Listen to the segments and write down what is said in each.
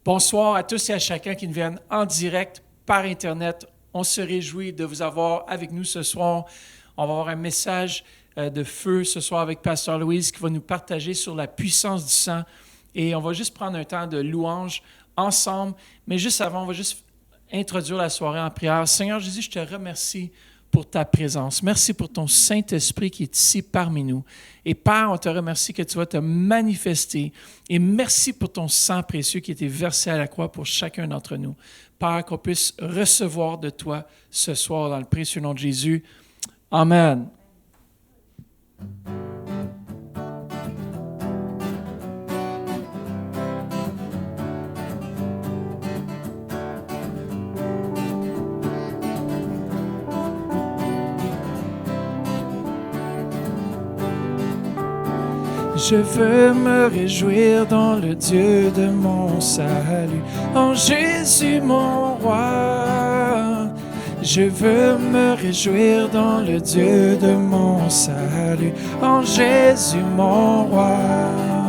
Bonsoir à tous et à chacun qui nous viennent en direct par Internet. On se réjouit de vous avoir avec nous ce soir. On va avoir un message de feu ce soir avec Pasteur Louise qui va nous partager sur la puissance du sang. Et on va juste prendre un temps de louange ensemble. Mais juste avant, on va juste introduire la soirée en prière. Seigneur Jésus, je te remercie pour ta présence. Merci pour ton Saint-Esprit qui est ici parmi nous. Et Père, on te remercie que tu vas te manifester. Et merci pour ton sang précieux qui a été versé à la croix pour chacun d'entre nous. Père, qu'on puisse recevoir de toi ce soir dans le précieux nom de Jésus. Amen. Je veux me réjouir dans le Dieu de mon salut, en Jésus mon roi. Je veux me réjouir dans le Dieu de mon salut, en Jésus mon roi.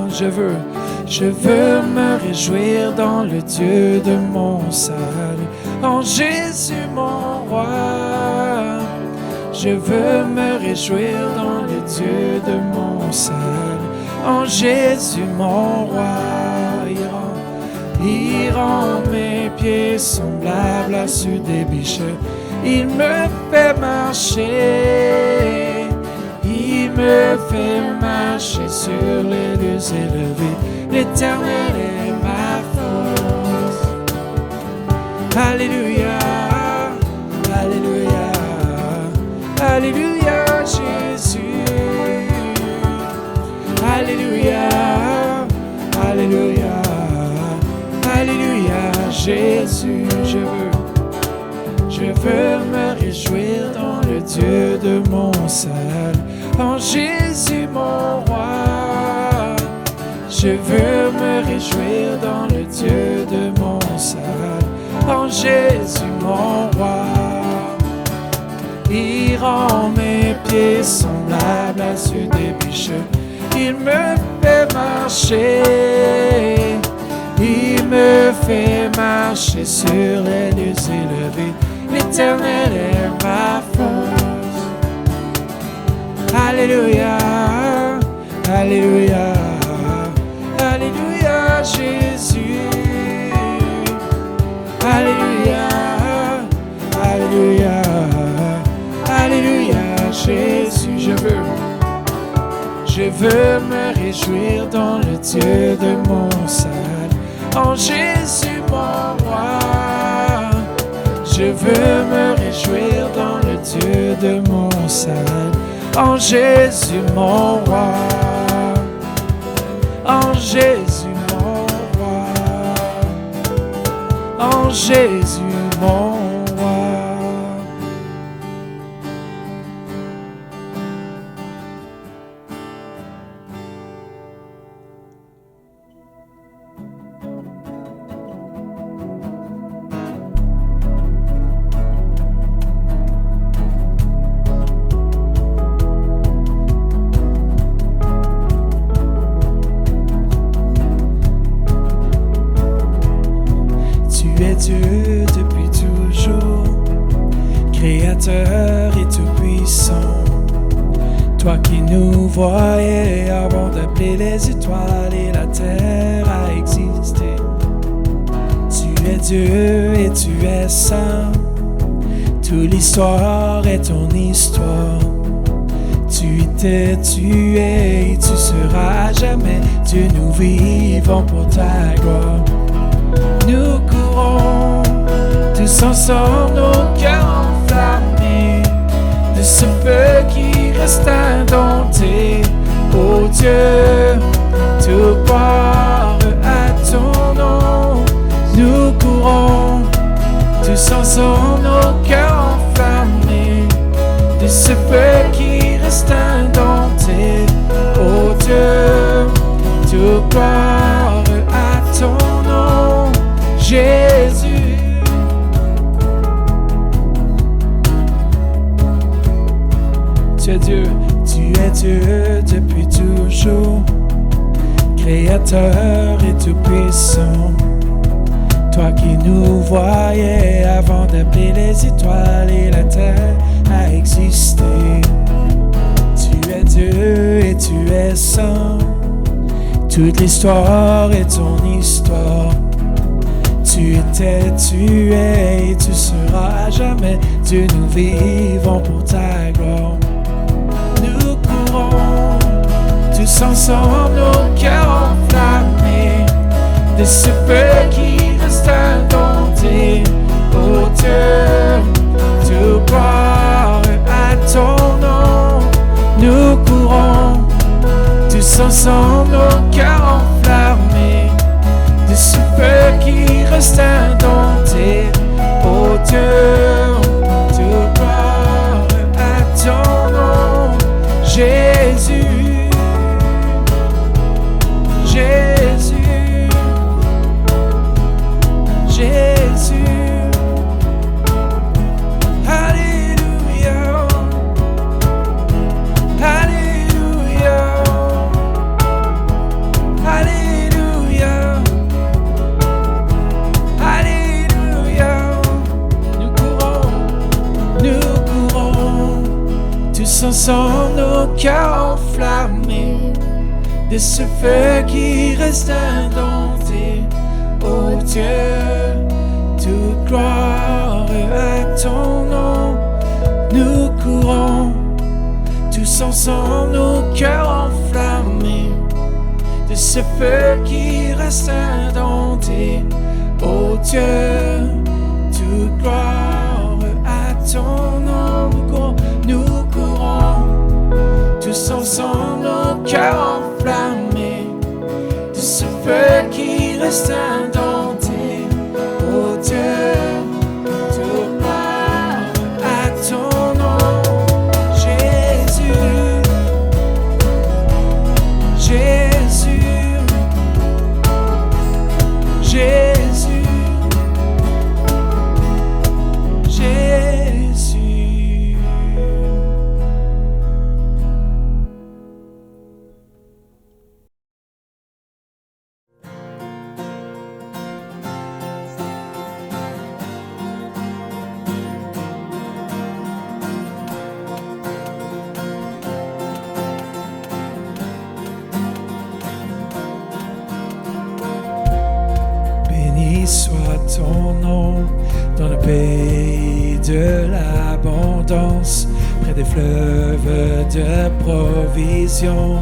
Je veux me réjouir dans le Dieu de mon salut, en Jésus mon roi. Je veux me réjouir dans le Dieu de mon salut, en Jésus mon roi. Il rend mes pieds semblables à ceux des biches. Il me fait marcher. Il me fait marcher sur les lieux élevés. L'Éternel est ma force. Alléluia, Alléluia, Alléluia, Jésus. Alléluia, Alléluia, Alléluia, Jésus. Je veux me réjouir dans le Dieu de mon salut, en Jésus mon roi. Je veux me réjouir dans le Dieu de mon salut, en Jésus mon roi. Il rend mes pieds semblables à ceux des biches. Il me fait marcher, il me fait marcher sur les lieux élevés. L'Éternel est ma force. Alléluia, Alléluia, Alléluia, Jésus. Alléluia, Alléluia, Alléluia, Jésus. Je veux me réjouir dans le Dieu de mon salut, en Jésus mon roi. Je veux me réjouir dans le Dieu de mon salut, en Jésus mon roi. En Jésus mon roi. En Jésus mon roi. Dieu depuis toujours, Créateur et tout-puissant. Toi qui nous voyais avant d'appeler les étoiles et la terre à exister. Tu es Dieu et tu es saint. Toute l'histoire est ton histoire. Tu étais, tu es et tu seras à jamais. Dieu, nous vivons pour ta gloire. Nous courons tous ensemble, nos cœurs enflammés de ce feu qui reste indompté. Oh Dieu, tout gloire à ton nom. Nous courons tous ensemble, nos cœurs enflammés de ce feu qui reste indompté. Oh Dieu, tout gloire à ton nom. Jésus, tu es Dieu depuis toujours, Créateur et tout-puissant. Toi qui nous voyais avant d'appeler les étoiles et la terre à exister. Tu es Dieu et tu es saint. Toute l'histoire est ton histoire. Tu étais, tu es et tu seras à jamais. Dieu, nous vivons pour ta gloire. Nous courons tous ensemble, nos cœurs enflammés de ce feu qui reste indompté. Oh Dieu, tout gloire à ton nom. Nous courons tous ensemble, nos cœurs enflammés de ce feu qui reste indompté. Oh Dieu, tout gloire à ton nom. Jésus, Jésus, Jésus. Alléluia, Alléluia, Alléluia, Alléluia. Nous courons tous ensemble, nos cœurs enflammés de ce feu qui reste indompté. Oh Dieu, toute gloire à ton nom. Nous courons tous ensemble, nos cœurs enflammés de ce feu qui reste indompté. Oh Dieu, toute gloire à ton nom. Nous courons tous ensemble, nos cœurs enflammés de ce feu qui reste indompté. Oh Dieu, toute gloire à ton nom. Jésus, Jésus, Jésus, Jésus. Béni soit ton nom dans le pays de l'abondance, près des fleuves de provision.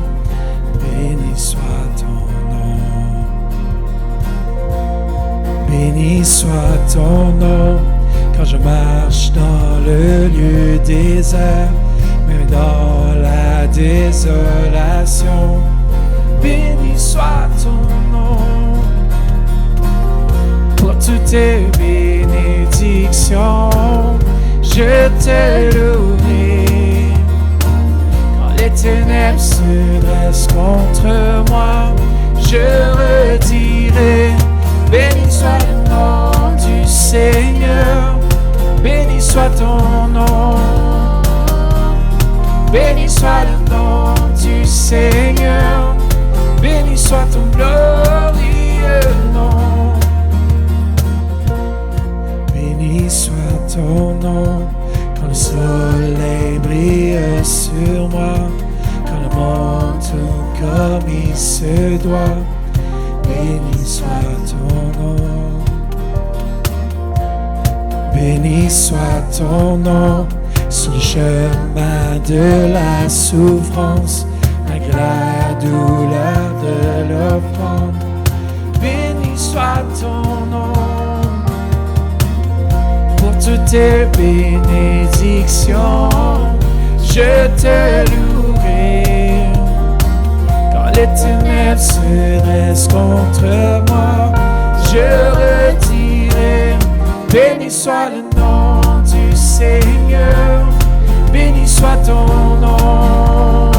Béni soit ton nom. Béni soit ton nom quand je marche dans le lieu désert, même dans la désolation. Béni soit ton nom pour toutes tes bénédictions. Je te louerai quand les ténèbres se dressent contre moi. Je redirai, béni soit le nom du Seigneur. Béni soit ton nom. Béni soit le nom du Seigneur. Béni soit ton glorieux nom. Béni soit ton nom quand le soleil brille sur moi, quand le monde tourne comme il se doit. Béni soit ton nom. Béni soit ton nom sur le chemin de la souffrance, malgré la douleur de l'offrande. Béni soit ton nom pour toutes tes bénédictions. Je te louerai quand les ténèbres se dressent contre moi. Je redirai, béni soit le nom du Seigneur. Béni soit ton nom.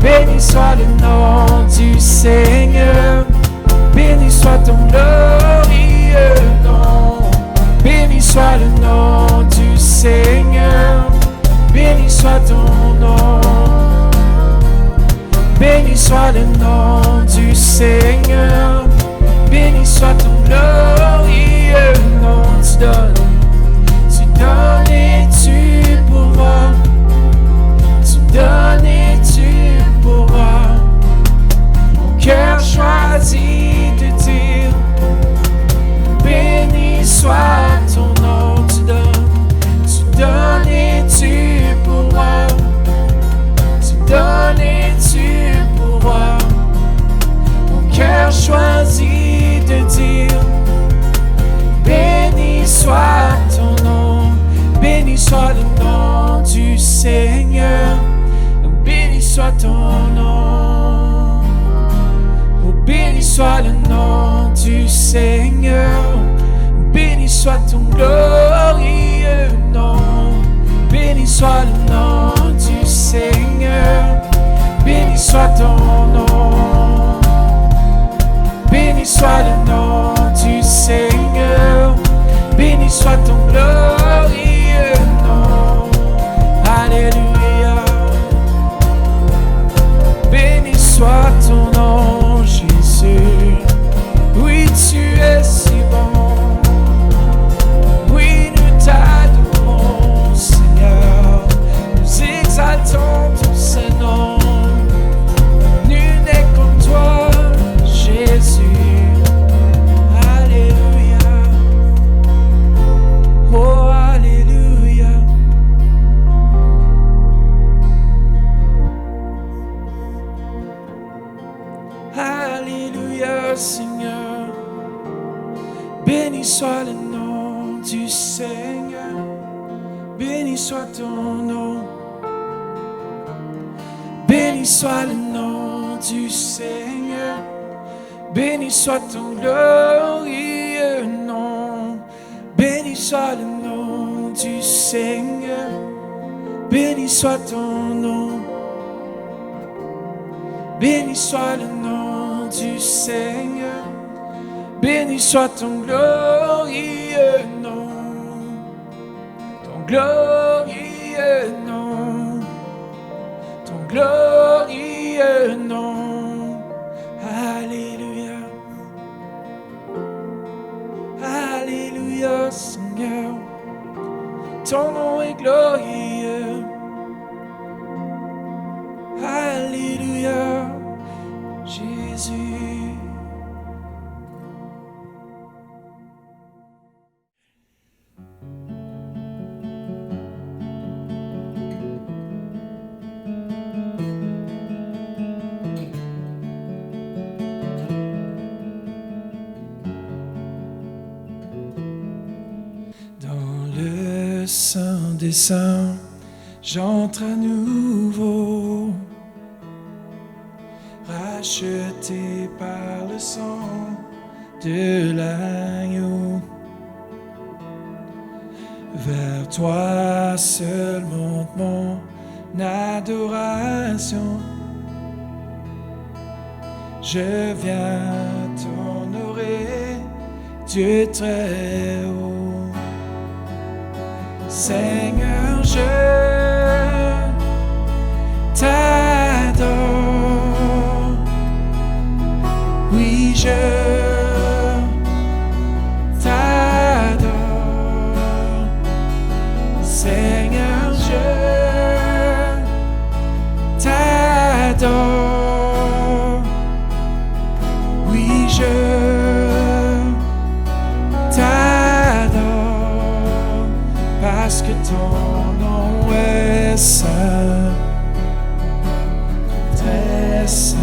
Béni soit le nom du Seigneur. Béni soit ton glorieux nom. Béni soit le nom du Seigneur. Béni soit ton nom. Béni soit le nom du Seigneur. Béni soit ton glorieux nom, tu donnes et tu pourras, tu donnes et tu pourras. Mon cœur choisit de dire, béni soit ton nom, tu donnes et tu pourras, tu donnes et tu pourras. Mon cœur choisit de dire, béni soit ton nom, béni soit le nom du Seigneur, béni soit ton nom, oh béni soit le nom du Seigneur, béni soit ton glorieux nom, béni soit le nom du Seigneur, béni soit ton nom, béni soit le nom du Seigneur, béni soit ton glorieux nom, alléluia, béni soit ton nom, Jésus, oui tu es si bon, oui nous t'adorons Seigneur, nous exaltons ton Saint-Nom, nul n'est comme toi Jésus, alléluia, oh alléluia. Alléluia Seigneur, béni soit le nom du Seigneur, béni soit ton nom, béni soit le nom du Seigneur, béni soit ton glorieux nom, béni soit le nom du Seigneur, béni soit ton nom, béni soit le nom du Seigneur, béni soit ton glorieux nom, ton glorieux nom, ton glorieux nom, alléluia, alléluia Seigneur, ton nom est glorieux, alléluia Jésus. Dans le Saint des Saints, j'entre à nouveau, racheté par le sang de l'agneau. Vers toi seul monte mon adoration. Je viens t'honorer, Dieu très haut. Seigneur, je t'adore. Oui, je t'adore. Seigneur, je t'adore. Oui, je t'adore. Parce que ton nom est saint, très saint.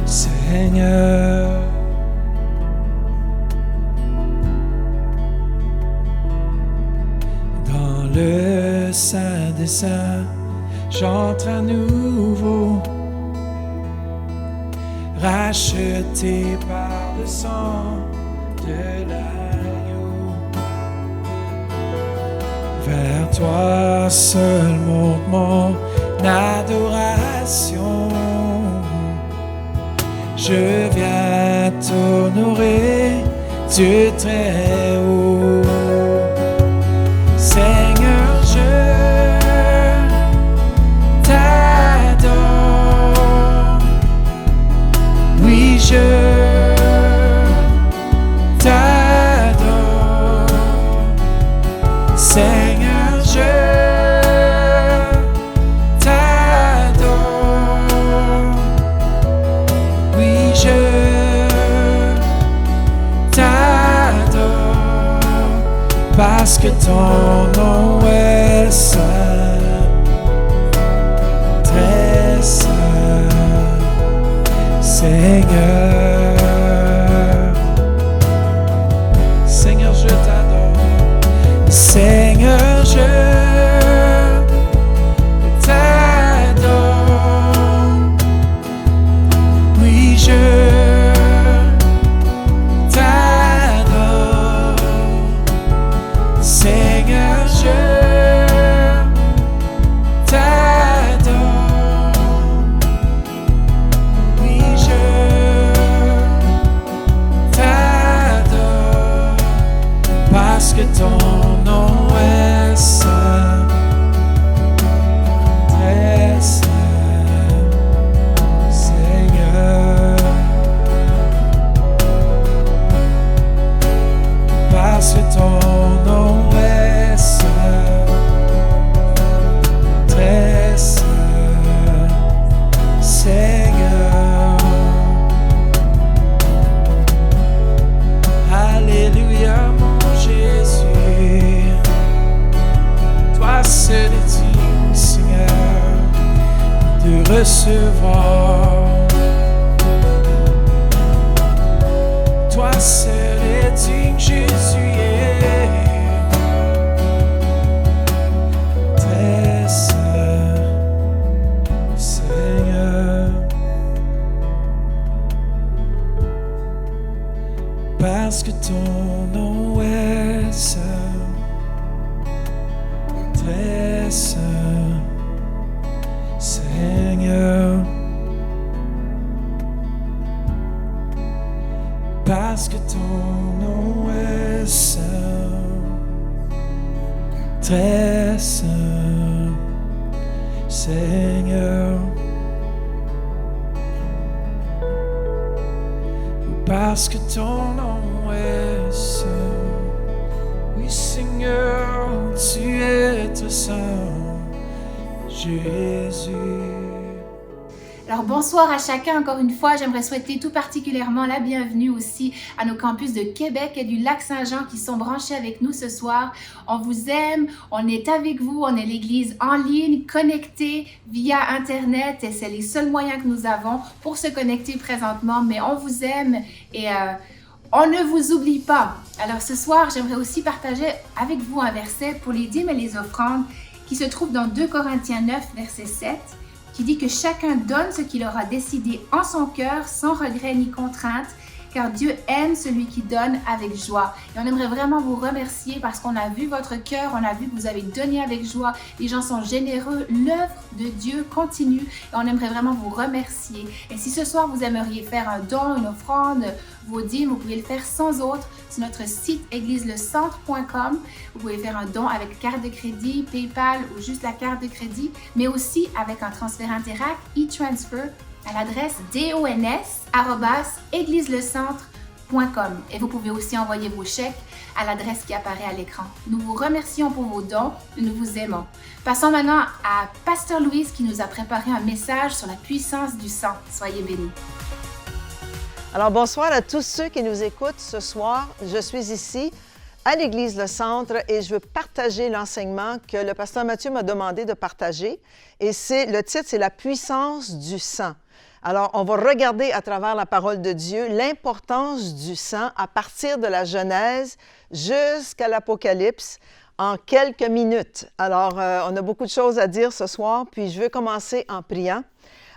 Seigneur, dans le Saint des Saints, j'entre à nouveau, racheté par le sang de l'agneau. Vers toi seul monte mon adoration. Je viens t'honorer, Dieu très haut. Seigneur, je t'adore. Oui, je parce que ton nom est saint, très saint, Seigneur. Seigneur, je t'adore. Seigneur, je t'adore. Oui, je t'adore. Seigneur, je t'adore. Oui, je t'adore. Parce que ton nom est saint, très saint, Seigneur. Parce que ton nom est saint, très saint, Seigneur. Alléluia, mon Jésus. Toi seul es digne, Seigneur, de recevoir. Toi seul es digne, Jésus, très saint, Seigneur. Parce que ton nom est saint, très saint, Seigneur. Parce que ton nom est saint, très saint, Seigneur. Parce que ton nom est saint, oui Seigneur, tu es tout saint, Jésus. Alors bonsoir à chacun, encore une fois, j'aimerais souhaiter tout particulièrement la bienvenue aussi à nos campus de Québec et du Lac-Saint-Jean qui sont branchés avec nous ce soir. On vous aime, on est avec vous, on est l'église en ligne, connectée via Internet et c'est les seuls moyens que nous avons pour se connecter présentement, mais on vous aime et on ne vous oublie pas. Alors ce soir, j'aimerais aussi partager avec vous un verset pour les dîmes et les offrandes qui se trouve dans 2 Corinthiens 9, verset 7. Qui dit que chacun donne ce qu'il aura décidé en son cœur, sans regret ni contrainte, car Dieu aime celui qui donne avec joie. Et on aimerait vraiment vous remercier parce qu'on a vu votre cœur, on a vu que vous avez donné avec joie, les gens sont généreux, l'œuvre de Dieu continue et on aimerait vraiment vous remercier. Et si ce soir vous aimeriez faire un don, une offrande, vos dîmes, vous pouvez le faire sans autre sur notre site égliselecentre.com. Vous pouvez faire un don avec carte de crédit, PayPal ou juste la carte de crédit, mais aussi avec un transfert Interac, e-transfer, à l'adresse dons@égliselecentre.com. Et vous pouvez aussi envoyer vos chèques à l'adresse qui apparaît à l'écran. Nous vous remercions pour vos dons et nous vous aimons. Passons maintenant à Pasteur Louise qui nous a préparé un message sur la puissance du sang. Soyez bénis. Alors bonsoir à tous ceux qui nous écoutent ce soir. Je suis ici à l'Église Le Centre et je veux partager l'enseignement que le pasteur Mathieu m'a demandé de partager. Et le titre, c'est « La puissance du sang ». Alors, on va regarder à travers la parole de Dieu l'importance du sang à partir de la Genèse jusqu'à l'Apocalypse en quelques minutes. Alors, on a beaucoup de choses à dire ce soir, puis je veux commencer en priant.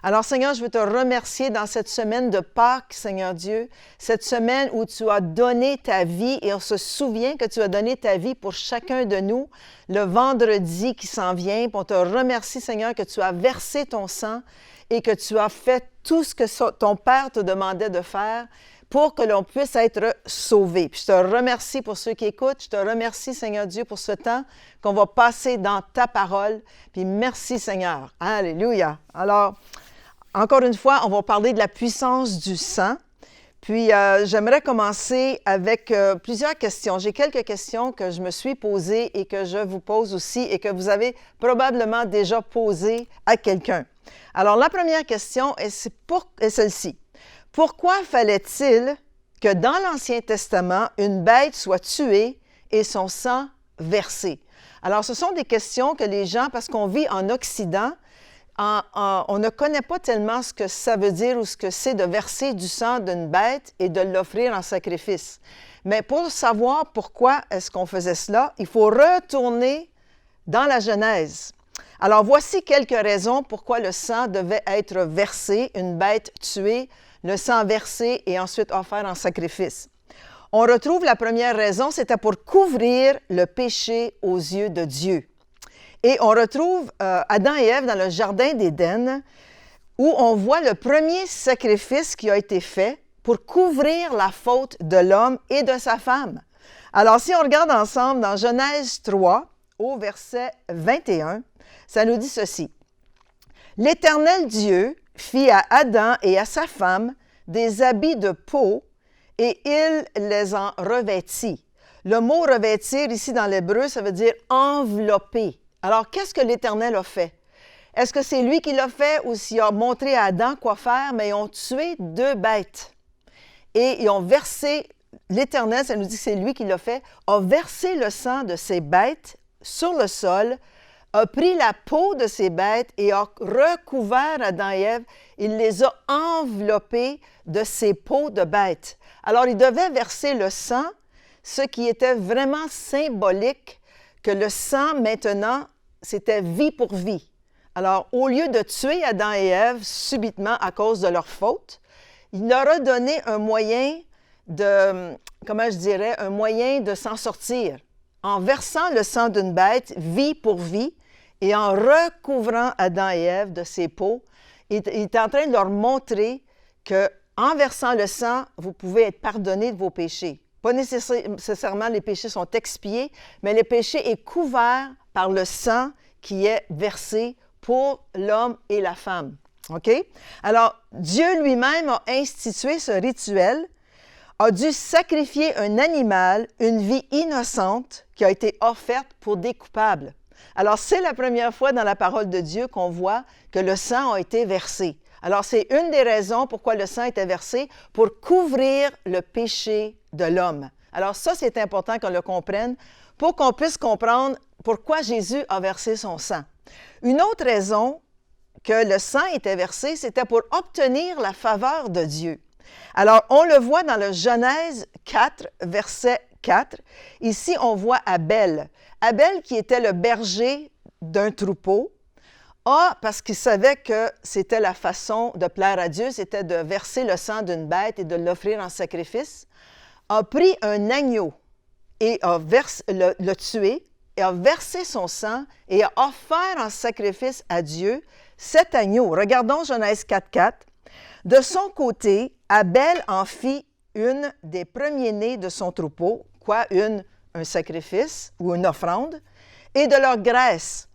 Alors, Seigneur, je veux te remercier dans cette semaine de Pâques, Seigneur Dieu, cette semaine où tu as donné ta vie et on se souvient que tu as donné ta vie pour chacun de nous le vendredi qui s'en vient. Puis on te remercie, Seigneur, que tu as versé ton sang et que tu as fait tout ce que ton Père te demandait de faire pour que l'on puisse être sauvé. Puis je te remercie pour ceux qui écoutent. Je te remercie, Seigneur Dieu, pour ce temps qu'on va passer dans ta parole. Puis merci, Seigneur. Alléluia. Alors, encore une fois, on va parler de la puissance du sang. Puis, j'aimerais commencer avec plusieurs questions. J'ai quelques questions que je me suis posées et que je vous pose aussi et que vous avez probablement déjà posées à quelqu'un. Alors, la première question est celle-ci. Pourquoi fallait-il que dans l'Ancien Testament, une bête soit tuée et son sang verser? Alors, ce sont des questions que les gens, parce qu'on vit en Occident, on ne connaît pas tellement ce que ça veut dire ou ce que c'est de verser du sang d'une bête et de l'offrir en sacrifice. Mais pour savoir pourquoi est-ce qu'on faisait cela, il faut retourner dans la Genèse. Alors, voici quelques raisons pourquoi le sang devait être versé, une bête tuée, le sang versé et ensuite offert en sacrifice. On retrouve la première raison, c'était pour couvrir le péché aux yeux de Dieu. Et on retrouve Adam et Ève dans le jardin d'Éden, où on voit le premier sacrifice qui a été fait pour couvrir la faute de l'homme et de sa femme. Alors, si on regarde ensemble dans Genèse 3, au verset 21, ça nous dit ceci. « L'Éternel Dieu fit à Adam et à sa femme des habits de peau, et il les en revêtit. » Le mot « revêtir » ici dans l'hébreu, ça veut dire « envelopper ». Alors, qu'est-ce que l'Éternel a fait? Est-ce que c'est lui qui l'a fait ou s'il a montré à Adam quoi faire? Mais ils ont tué 2 bêtes. Et ils ont versé, l'Éternel, ça nous dit que c'est lui qui l'a fait, a versé le sang de ces bêtes sur le sol, a pris la peau de ces bêtes et a recouvert Adam et Ève. Il les a enveloppés de ces peaux de bêtes. Alors, il devait verser le sang, ce qui était vraiment symbolique que le sang, maintenant, c'était vie pour vie. Alors, au lieu de tuer Adam et Ève subitement à cause de leur faute, il leur a donné un moyen de, un moyen de s'en sortir. En versant le sang d'une bête, vie pour vie, et en recouvrant Adam et Ève de ses peaux, il est en train de leur montrer qu'en versant le sang, vous pouvez être pardonné de vos péchés. Pas nécessairement les péchés sont expiés, mais le péché est couvert par le sang qui est versé pour l'homme et la femme. OK? Alors, Dieu lui-même a institué ce rituel, a dû sacrifier un animal, une vie innocente qui a été offerte pour des coupables. Alors, c'est la première fois dans la parole de Dieu qu'on voit que le sang a été versé. Alors, c'est une des raisons pourquoi le sang était versé, pour couvrir le péché de l'homme. Alors, ça, c'est important qu'on le comprenne pour qu'on puisse comprendre pourquoi Jésus a versé son sang. Une autre raison que le sang était versé, c'était pour obtenir la faveur de Dieu. Alors, on le voit dans le Genèse 4, verset 4. Ici, on voit Abel. Abel, qui était le berger d'un troupeau, parce qu'il savait que c'était la façon de plaire à Dieu, c'était de verser le sang d'une bête et de l'offrir en sacrifice, a pris un agneau et l'a tué, et a versé son sang et a offert en sacrifice à Dieu cet agneau. Regardons Genèse 4.4. De son côté, Abel en fit une des premiers-nés de son troupeau, un sacrifice ou une offrande, et de leur graisse.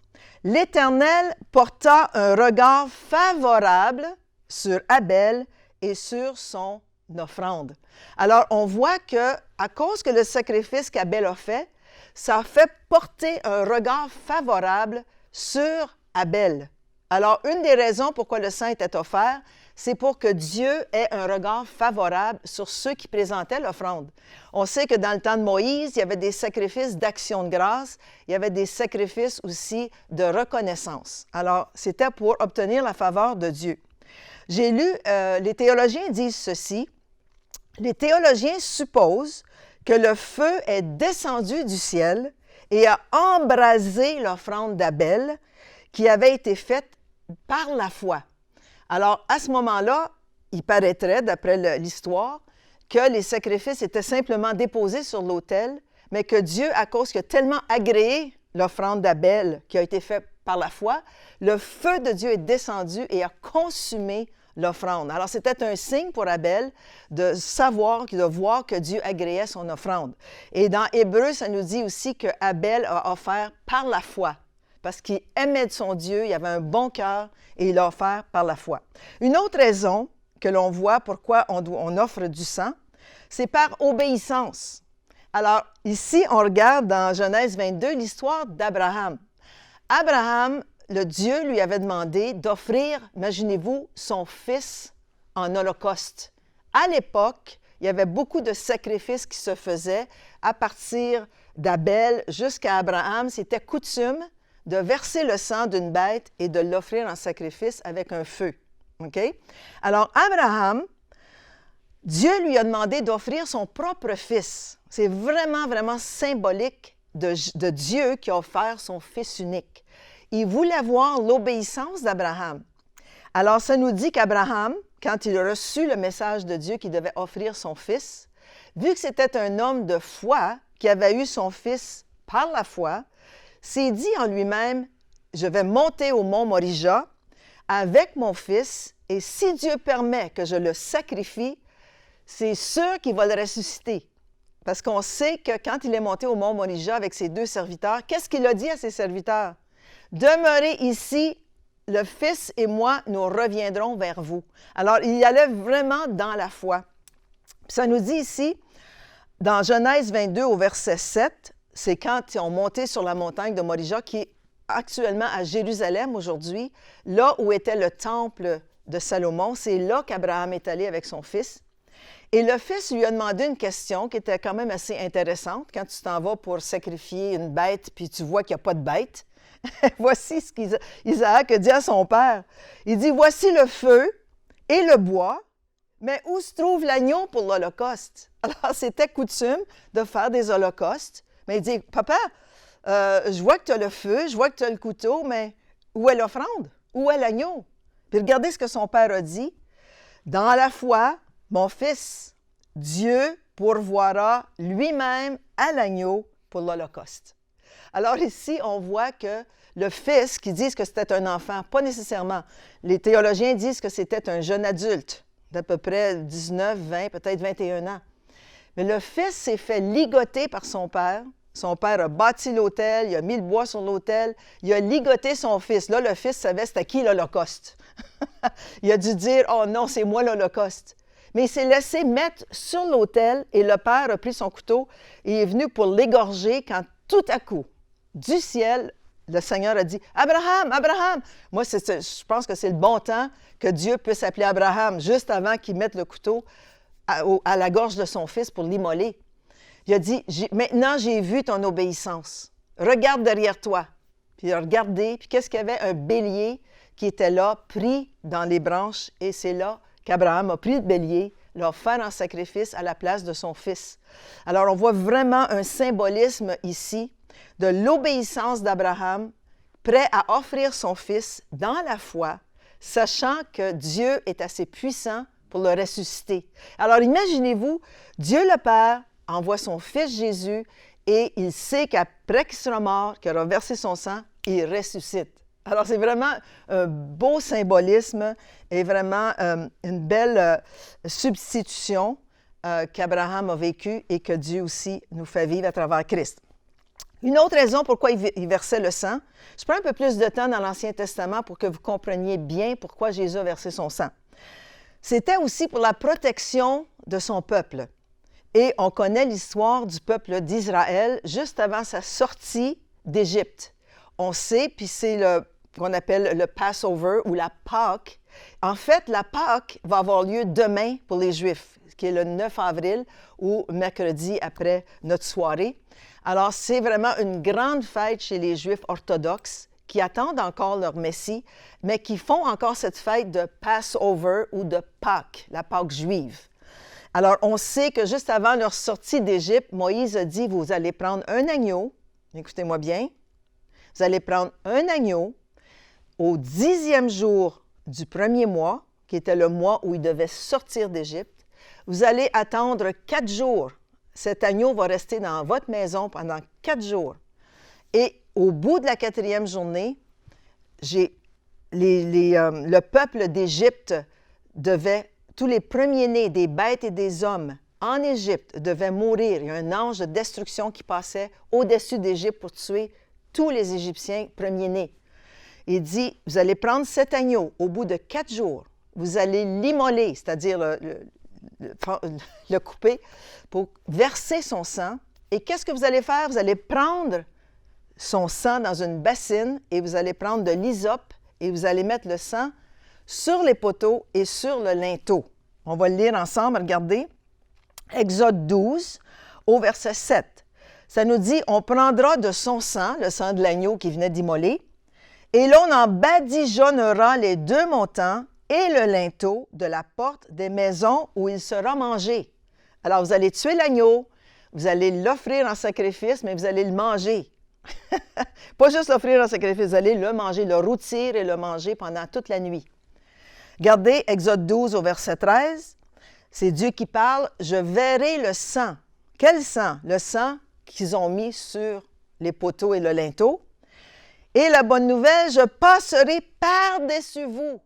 L'Éternel porta un regard favorable sur Abel et sur son offrande. Alors, on voit que, à cause que le sacrifice qu'Abel a fait, ça a fait porter un regard favorable sur Abel. Alors, une des raisons pourquoi le sang était offert, c'est pour que Dieu ait un regard favorable sur ceux qui présentaient l'offrande. On sait que dans le temps de Moïse, il y avait des sacrifices d'action de grâce, il y avait des sacrifices aussi de reconnaissance. Alors, c'était pour obtenir la faveur de Dieu. J'ai lu, les théologiens disent ceci, les théologiens supposent que le feu est descendu du ciel et a embrasé l'offrande d'Abel qui avait été faite par la foi. Alors, à ce moment-là, il paraîtrait, d'après l'histoire, que les sacrifices étaient simplement déposés sur l'autel, mais que Dieu, à cause qu'il a tellement agréé l'offrande d'Abel qui a été faite par la foi, le feu de Dieu est descendu et a consumé l'offrande. Alors, c'était un signe pour Abel de savoir, de voir que Dieu agréait son offrande. Et dans Hébreu, ça nous dit aussi que Abel a offert par la foi, parce qu'il aimait son Dieu, il avait un bon cœur et il a offert par la foi. Une autre raison que l'on voit pourquoi on offre du sang, c'est par obéissance. Alors, ici, on regarde dans Genèse 22 l'histoire d'Abraham. Abraham, le Dieu lui avait demandé d'offrir, imaginez-vous, son fils en holocauste. À l'époque, il y avait beaucoup de sacrifices qui se faisaient à partir d'Abel jusqu'à Abraham. C'était coutume de verser le sang d'une bête et de l'offrir en sacrifice avec un feu. OK? Alors, Abraham, Dieu lui a demandé d'offrir son propre fils. C'est vraiment, vraiment symbolique de Dieu qui a offert son fils unique. Il voulait voir l'obéissance d'Abraham. Alors, ça nous dit qu'Abraham, quand il a reçu le message de Dieu qu'il devait offrir son fils, vu que c'était un homme de foi qui avait eu son fils par la foi, s'est dit en lui-même, « Je vais monter au mont Morija avec mon fils, et si Dieu permet que je le sacrifie, c'est sûr qu'il va le ressusciter. » Parce qu'on sait que quand il est monté au mont Morija avec ses 2 serviteurs, qu'est-ce qu'il a dit à ses serviteurs? « Demeurez ici, le Fils et moi, nous reviendrons vers vous. » Alors, il y allait vraiment dans la foi. Puis ça nous dit ici, dans Genèse 22 au verset 7, c'est quand ils ont monté sur la montagne de Morija, qui est actuellement à Jérusalem aujourd'hui, là où était le temple de Salomon. C'est là qu'Abraham est allé avec son fils. Et le fils lui a demandé une question qui était quand même assez intéressante. Quand tu t'en vas pour sacrifier une bête, puis tu vois qu'il n'y a pas de bête, voici ce qu'Isaac a dit à son père. Il dit, « Voici le feu et le bois, mais où se trouve l'agneau pour l'Holocauste? » Alors, c'était coutume de faire des holocaustes. Mais il dit, « Papa, je vois que tu as le feu, je vois que tu as le couteau, mais où est l'offrande? Où est l'agneau? » Puis regardez ce que son père a dit. « Dans la foi, mon fils, Dieu pourvoira lui-même à l'agneau pour l'Holocauste. » Alors ici, on voit que le fils, qui disent que c'était un enfant, pas nécessairement. Les théologiens disent que c'était un jeune adulte, d'à peu près 19, 20, peut-être 21 ans. Mais le fils s'est fait ligoter par son père. Son père a bâti l'autel, il a mis le bois sur l'autel, il a ligoté son fils. Là, le fils savait c'était qui l'Holocauste. Il a dû dire, « Oh non, c'est moi l'Holocauste. » Mais il s'est laissé mettre sur l'autel et le père a pris son couteau et est venu pour l'égorger quand tout à coup, du ciel, le Seigneur a dit, « Abraham, Abraham! » Moi, je pense que c'est le bon temps que Dieu puisse appeler Abraham juste avant qu'il mette le couteau à la gorge de son fils pour l'immoler. Il a dit, « Maintenant, j'ai vu ton obéissance. Regarde derrière toi. » Puis il a regardé, puis qu'est-ce qu'il y avait? Un bélier qui était là, pris dans les branches, et c'est là qu'Abraham a pris le bélier, l'a offert en sacrifice à la place de son fils. Alors, on voit vraiment un symbolisme ici de l'obéissance d'Abraham, prêt à offrir son fils dans la foi, sachant que Dieu est assez puissant pour le ressusciter. Alors, imaginez-vous, Dieu le Père envoie son fils Jésus et il sait qu'après qu'il sera mort, qu'il aura versé son sang, il ressuscite. Alors, c'est vraiment un beau symbolisme et vraiment une belle substitution qu'Abraham a vécue et que Dieu aussi nous fait vivre à travers Christ. Une autre raison pourquoi il versait le sang, je prends un peu plus de temps dans l'Ancien Testament pour que vous compreniez bien pourquoi Jésus a versé son sang. C'était aussi pour la protection de son peuple. Et on connaît l'histoire du peuple d'Israël juste avant sa sortie d'Égypte. On sait, puis c'est qu'on appelle le Passover ou la Pâque. En fait, la Pâque va avoir lieu demain pour les Juifs, qui est le 9 avril ou mercredi après notre soirée. Alors, c'est vraiment une grande fête chez les Juifs orthodoxes qui attendent encore leur Messie, mais qui font encore cette fête de Passover ou de Pâques, la Pâque juive. Alors, on sait que juste avant leur sortie d'Égypte, Moïse a dit, vous allez prendre un agneau, écoutez-moi bien, vous allez prendre un agneau au 10e jour du premier mois, qui était le mois où il devait sortir d'Égypte. Vous allez attendre 4 jours. Cet agneau va rester dans votre maison pendant 4 jours. Et au bout de la 4e journée, le peuple d'Égypte tous les premiers-nés des bêtes et des hommes en Égypte devaient mourir. Il y a un ange de destruction qui passait au-dessus d'Égypte pour tuer tous les Égyptiens premiers-nés. Il dit, vous allez prendre cet agneau au bout de 4 jours, vous allez l'immoler, c'est-à-dire le couper, pour verser son sang. Et qu'est-ce que vous allez faire? Vous allez prendre son sang dans une bassine et vous allez prendre de l'hysope et vous allez mettre le sang sur les poteaux et sur le linteau. On va le lire ensemble, regardez. Exode 12, au verset 7. Ça nous dit, on prendra de son sang, le sang de l'agneau qui venait d'immoler, et l'on en badigeonnera les deux montants et le linteau de la porte des maisons où il sera mangé. Alors, vous allez tuer l'agneau, vous allez l'offrir en sacrifice, mais vous allez le manger. Pas juste l'offrir en sacrifice, vous allez le manger, le rôtir et le manger pendant toute la nuit. Regardez Exode 12 au verset 13. C'est Dieu qui parle. « Je verrai le sang. » Quel sang? Le sang qu'ils ont mis sur les poteaux et le linteau. Et la bonne nouvelle, je passerai par-dessus vous.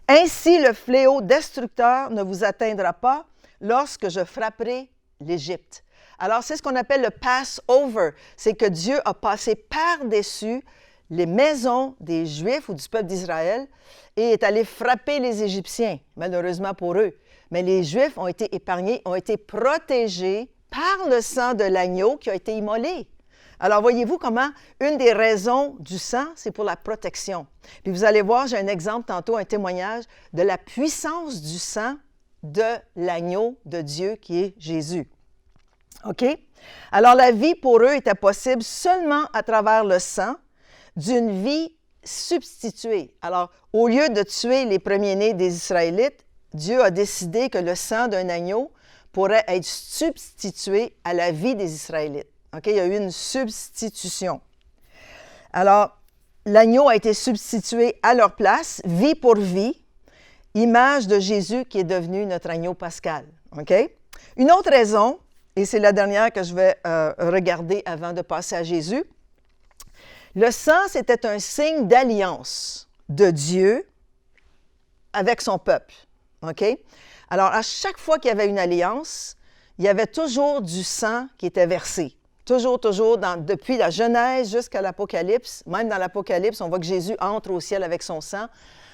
Ainsi, le fléau destructeur ne vous atteindra pas lorsque je frapperai l'Égypte. Alors, c'est ce qu'on appelle le Passover. C'est que Dieu a passé par-dessus les maisons des Juifs ou du peuple d'Israël et est allé frapper les Égyptiens, malheureusement pour eux. Mais les Juifs ont été épargnés, ont été protégés par le sang de l'agneau qui a été immolé. Alors, voyez-vous comment une des raisons du sang, c'est pour la protection. Puis vous allez voir, j'ai un exemple tantôt, un témoignage de la puissance du sang de l'agneau de Dieu qui est Jésus. OK? Alors, la vie pour eux était possible seulement à travers le sang d'une vie substituée. Alors, au lieu de tuer les premiers-nés des Israélites, Dieu a décidé que le sang d'un agneau pourrait être substitué à la vie des Israélites. OK? Il y a eu une substitution. Alors, l'agneau a été substitué à leur place, vie pour vie, image de Jésus qui est devenu notre agneau pascal. OK? Une autre raison, et c'est la dernière que je vais regarder avant de passer à Jésus, le sang, c'était un signe d'alliance de Dieu avec son peuple. OK? Alors, à chaque fois qu'il y avait une alliance, il y avait toujours du sang qui était versé. Toujours, depuis la Genèse jusqu'à l'Apocalypse. Même dans l'Apocalypse, on voit que Jésus entre au ciel avec son sang.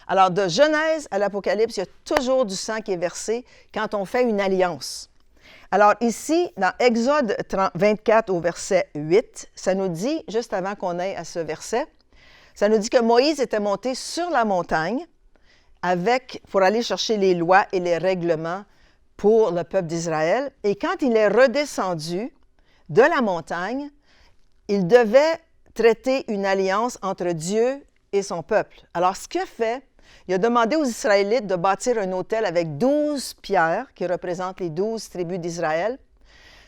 Alors, de Genèse à l'Apocalypse, il y a toujours du sang qui est versé quand on fait une alliance. Alors ici, dans Exode 24 au verset 8, ça nous dit, juste avant qu'on aille à ce verset, ça nous dit que Moïse était monté sur la montagne pour aller chercher les lois et les règlements pour le peuple d'Israël. Et quand il est redescendu de la montagne, il devait traiter une alliance entre Dieu et son peuple. Alors, ce qu'il a fait, il a demandé aux Israélites de bâtir un autel avec 12 pierres qui représentent les 12 tribus d'Israël.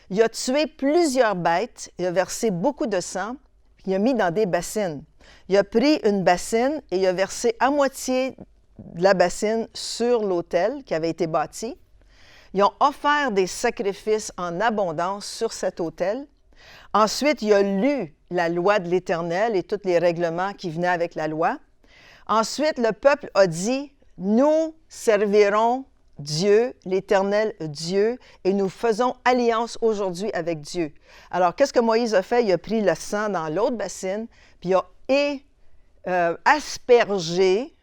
Il a tué plusieurs bêtes, il a versé beaucoup de sang, puis il a mis dans des bassines. Il a pris une bassine et il a versé à moitié de la bassine sur l'autel qui avait été bâti. Ils ont offert des sacrifices en abondance sur cet autel. Ensuite, il a lu la loi de l'Éternel et tous les règlements qui venaient avec la loi. Ensuite, le peuple a dit, « Nous servirons Dieu, l'Éternel Dieu, et nous faisons alliance aujourd'hui avec Dieu. » Alors, qu'est-ce que Moïse a fait? Il a pris le sang dans l'autre bassine, puis il a aspergé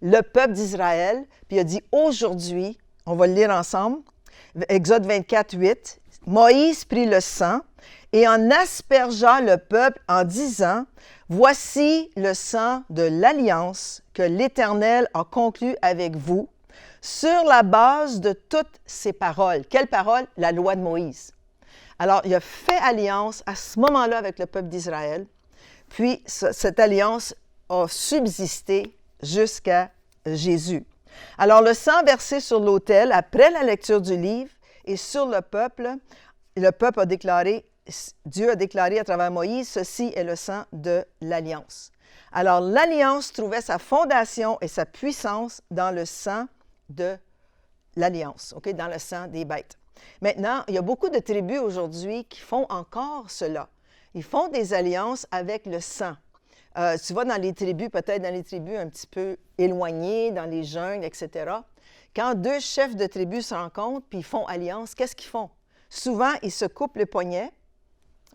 le peuple d'Israël, puis il a dit, « Aujourd'hui, on va le lire ensemble, Exode 24, 8, « Moïse prit le sang et en aspergea le peuple en disant, « Voici le sang de l'alliance que l'Éternel a conclue avec vous, sur la base de toutes ces paroles. » Quelles paroles? La loi de Moïse. Alors, il a fait alliance à ce moment-là avec le peuple d'Israël, puis cette alliance a subsisté jusqu'à Jésus. Alors, le sang versé sur l'autel après la lecture du livre et sur le peuple a déclaré, Dieu a déclaré à travers Moïse, « Ceci est le sang de l'Alliance. » Alors, l'Alliance trouvait sa fondation et sa puissance dans le sang de l'Alliance, okay? Dans le sang des bêtes. Maintenant, il y a beaucoup de tribus aujourd'hui qui font encore cela. Ils font des alliances avec le sang. Tu vas dans les tribus, peut-être dans les tribus un petit peu éloignées, dans les jungles, etc. Quand deux chefs de tribus se rencontrent puis ils font alliance, qu'est-ce qu'ils font? Souvent, ils se coupent les poignets.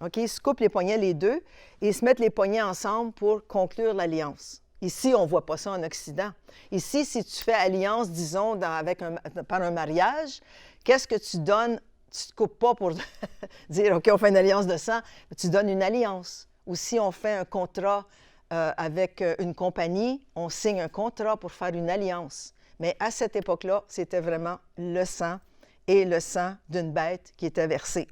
OK? Ils se coupent les poignets les deux et ils se mettent les poignets ensemble pour conclure l'alliance. Ici, on ne voit pas ça en Occident. Ici, si tu fais alliance, disons, par un mariage, qu'est-ce que tu donnes? Tu ne te coupes pas pour dire, OK, on fait une alliance de sang, tu donnes une alliance. Ou si on fait un contrat avec une compagnie, on signe un contrat pour faire une alliance. Mais à cette époque-là, c'était vraiment le sang et le sang d'une bête qui était versé.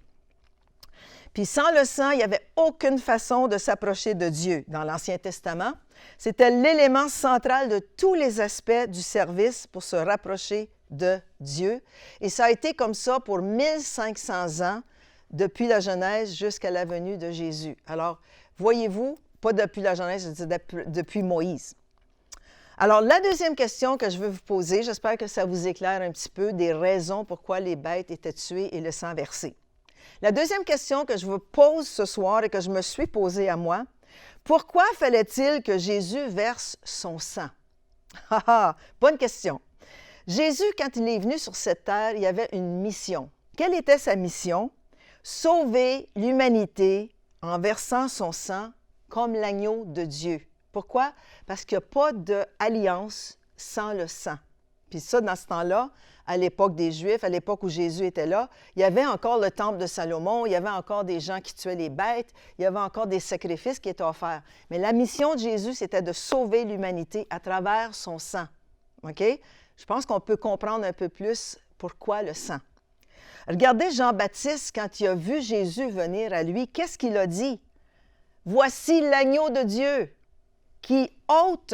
Puis sans le sang, il n'y avait aucune façon de s'approcher de Dieu. Dans l'Ancien Testament, c'était l'élément central de tous les aspects du service pour se rapprocher de Dieu. Et ça a été comme ça pour 1500 ans, depuis la Genèse jusqu'à la venue de Jésus. Alors, voyez-vous, pas depuis la Genèse, je dis depuis Moïse. Alors, la deuxième question que je veux vous poser, j'espère que ça vous éclaire un petit peu des raisons pourquoi les bêtes étaient tuées et le sang versé. La deuxième question que je vous pose ce soir et que je me suis posée à moi, pourquoi fallait-il que Jésus verse son sang? Bonne question. Jésus, quand il est venu sur cette terre, il y avait une mission. Quelle était sa mission? Sauver l'humanité en versant son sang comme l'agneau de Dieu. Pourquoi? Parce qu'il n'y a pas d'alliance sans le sang. Puis ça, dans ce temps-là, à l'époque des Juifs, à l'époque où Jésus était là, il y avait encore le temple de Salomon, il y avait encore des gens qui tuaient les bêtes, il y avait encore des sacrifices qui étaient offerts. Mais la mission de Jésus, c'était de sauver l'humanité à travers son sang. OK? Je pense qu'on peut comprendre un peu plus pourquoi le sang. Regardez Jean-Baptiste, quand il a vu Jésus venir à lui, qu'est-ce qu'il a dit? « Voici l'agneau de Dieu qui ôte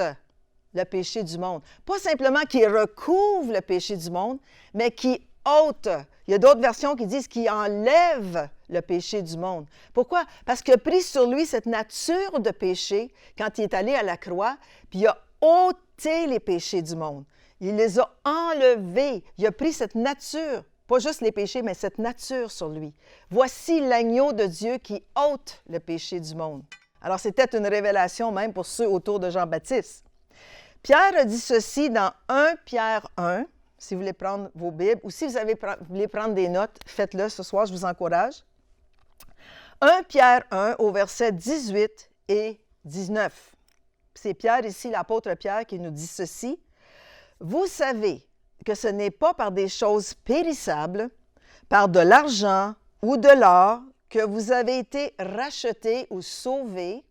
le péché du monde. » Pas simplement qui recouvre le péché du monde, mais qui ôte. Il y a d'autres versions qui disent qui enlève le péché du monde. Pourquoi? Parce qu'il a pris sur lui cette nature de péché quand il est allé à la croix, puis il a ôté les péchés du monde. Il les a enlevés. Il a pris cette nature, pas juste les péchés, mais cette nature sur lui. Voici l'agneau de Dieu qui ôte le péché du monde. Alors, c'était une révélation même pour ceux autour de Jean-Baptiste. Pierre a dit ceci dans 1 Pierre 1, si vous voulez prendre vos Bibles, ou si vous voulez prendre des notes, faites-le ce soir, je vous encourage. 1 Pierre 1 au verset 18 et 19. C'est Pierre ici, l'apôtre Pierre, qui nous dit ceci. « Vous savez que ce n'est pas par des choses périssables, par de l'argent ou de l'or, que vous avez été rachetés ou sauvés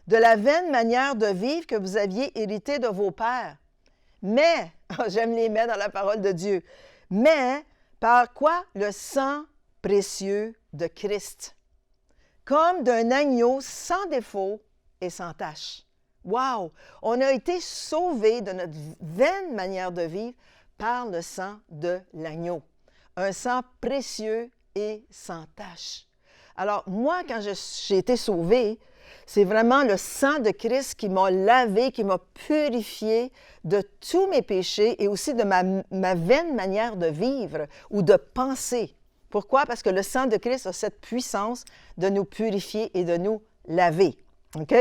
de la vaine manière de vivre que vous aviez hérité de vos pères. Mais, j'aime les mais dans la parole de Dieu, mais par quoi? Le sang précieux de Christ, comme d'un agneau sans défaut et sans tache. Wow! On a été sauvés de notre vaine manière de vivre par le sang de l'agneau. Un sang précieux et sans tache. Alors, moi, quand j'ai été sauvée, c'est vraiment le sang de Christ qui m'a lavé, qui m'a purifié de tous mes péchés et aussi de ma vaine manière de vivre ou de penser. Pourquoi? Parce que le sang de Christ a cette puissance de nous purifier et de nous laver. OK?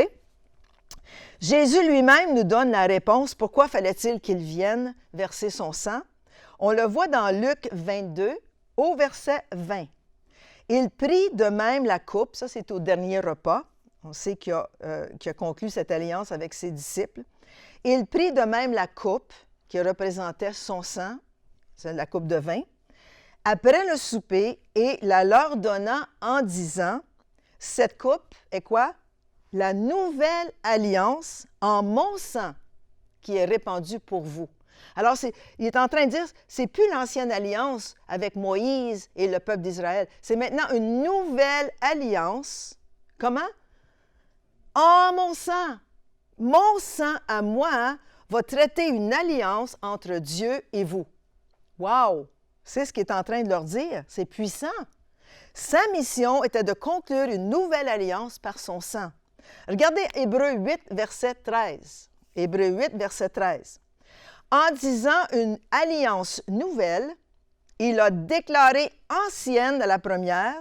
Jésus lui-même nous donne la réponse. Pourquoi fallait-il qu'il vienne verser son sang? On le voit dans Luc 22, au verset 20. Il prit de même la coupe, ça c'est au dernier repas, on sait qu'il a conclu cette alliance avec ses disciples. Il prit de même la coupe qui représentait son sang, c'est la coupe de vin, après le souper et la leur donnant en disant, cette coupe est quoi? La nouvelle alliance en mon sang qui est répandue pour vous. Alors, il est en train de dire, c'est plus l'ancienne alliance avec Moïse et le peuple d'Israël. C'est maintenant une nouvelle alliance. Comment? En mon sang. Mon sang à moi va traiter une alliance entre Dieu et vous. Wow! C'est ce qu'il est en train de leur dire. C'est puissant. Sa mission était de conclure une nouvelle alliance par son sang. Regardez Hébreux 8, verset 13. Hébreux 8, verset 13. En disant une alliance nouvelle, il a déclaré ancienne de la première.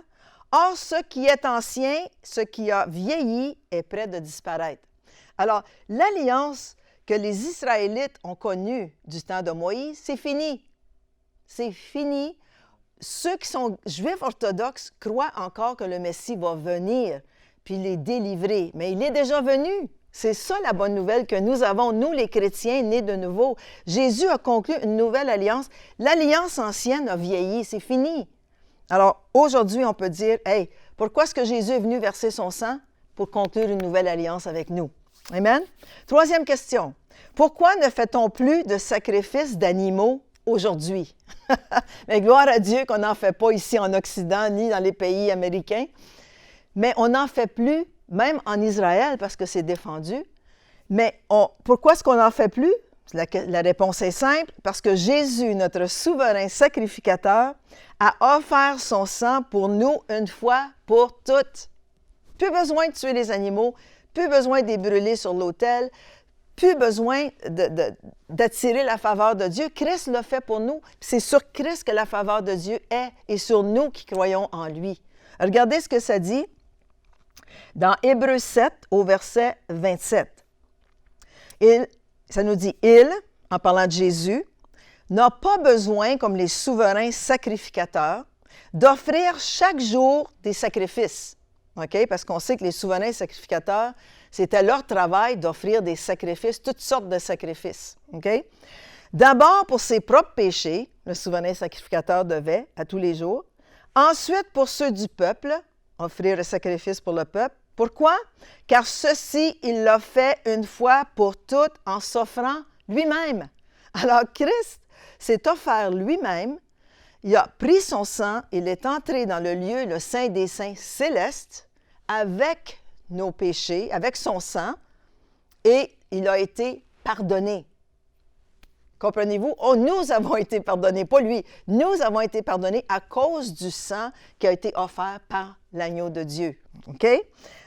Or, ce qui est ancien, ce qui a vieilli, est près de disparaître. Alors, l'alliance que les Israélites ont connue du temps de Moïse, c'est fini. C'est fini. Ceux qui sont juifs orthodoxes croient encore que le Messie va venir puis les délivrer. Mais il est déjà venu. C'est ça la bonne nouvelle que nous avons, nous les chrétiens nés de nouveau. Jésus a conclu une nouvelle alliance. L'alliance ancienne a vieilli, c'est fini. Alors aujourd'hui, on peut dire, hey, pourquoi est-ce que Jésus est venu verser son sang? Pour conclure une nouvelle alliance avec nous. Amen? Troisième question. Pourquoi ne fait-on plus de sacrifices d'animaux aujourd'hui. Mais gloire à Dieu qu'on n'en fait pas ici en Occident, ni dans les pays américains. Mais on n'en fait plus, même en Israël, parce que c'est défendu. Mais pourquoi est-ce qu'on n'en fait plus? La réponse est simple, parce que Jésus, notre souverain sacrificateur, a offert son sang pour nous une fois pour toutes. Plus besoin de tuer les animaux, plus besoin de les brûler sur l'autel, plus besoin d'attirer la faveur de Dieu. Christ l'a fait pour nous. C'est sur Christ que la faveur de Dieu est et sur nous qui croyons en lui. Regardez ce que ça dit dans Hébreux 7 au verset 27. Ça nous dit « Il », en parlant de Jésus, « n'a pas besoin, comme les souverains sacrificateurs, d'offrir chaque jour des sacrifices. » OK? Parce qu'on sait que les souverains sacrificateurs, c'était leur travail d'offrir des sacrifices, toutes sortes de sacrifices. OK? D'abord, pour ses propres péchés, le souverain sacrificateur devait, à tous les jours. Ensuite, pour ceux du peuple, offrir le sacrifice pour le peuple. Pourquoi? Car ceci, il l'a fait une fois pour toutes en s'offrant lui-même. Alors, Christ s'est offert lui-même, il a pris son sang, il est entré dans le lieu, le Saint des Saints céleste, avec nos péchés, avec son sang, et il a été pardonné. Comprenez-vous? Oh, nous avons été pardonnés, pas lui. Nous avons été pardonnés à cause du sang qui a été offert par l'agneau de Dieu. OK?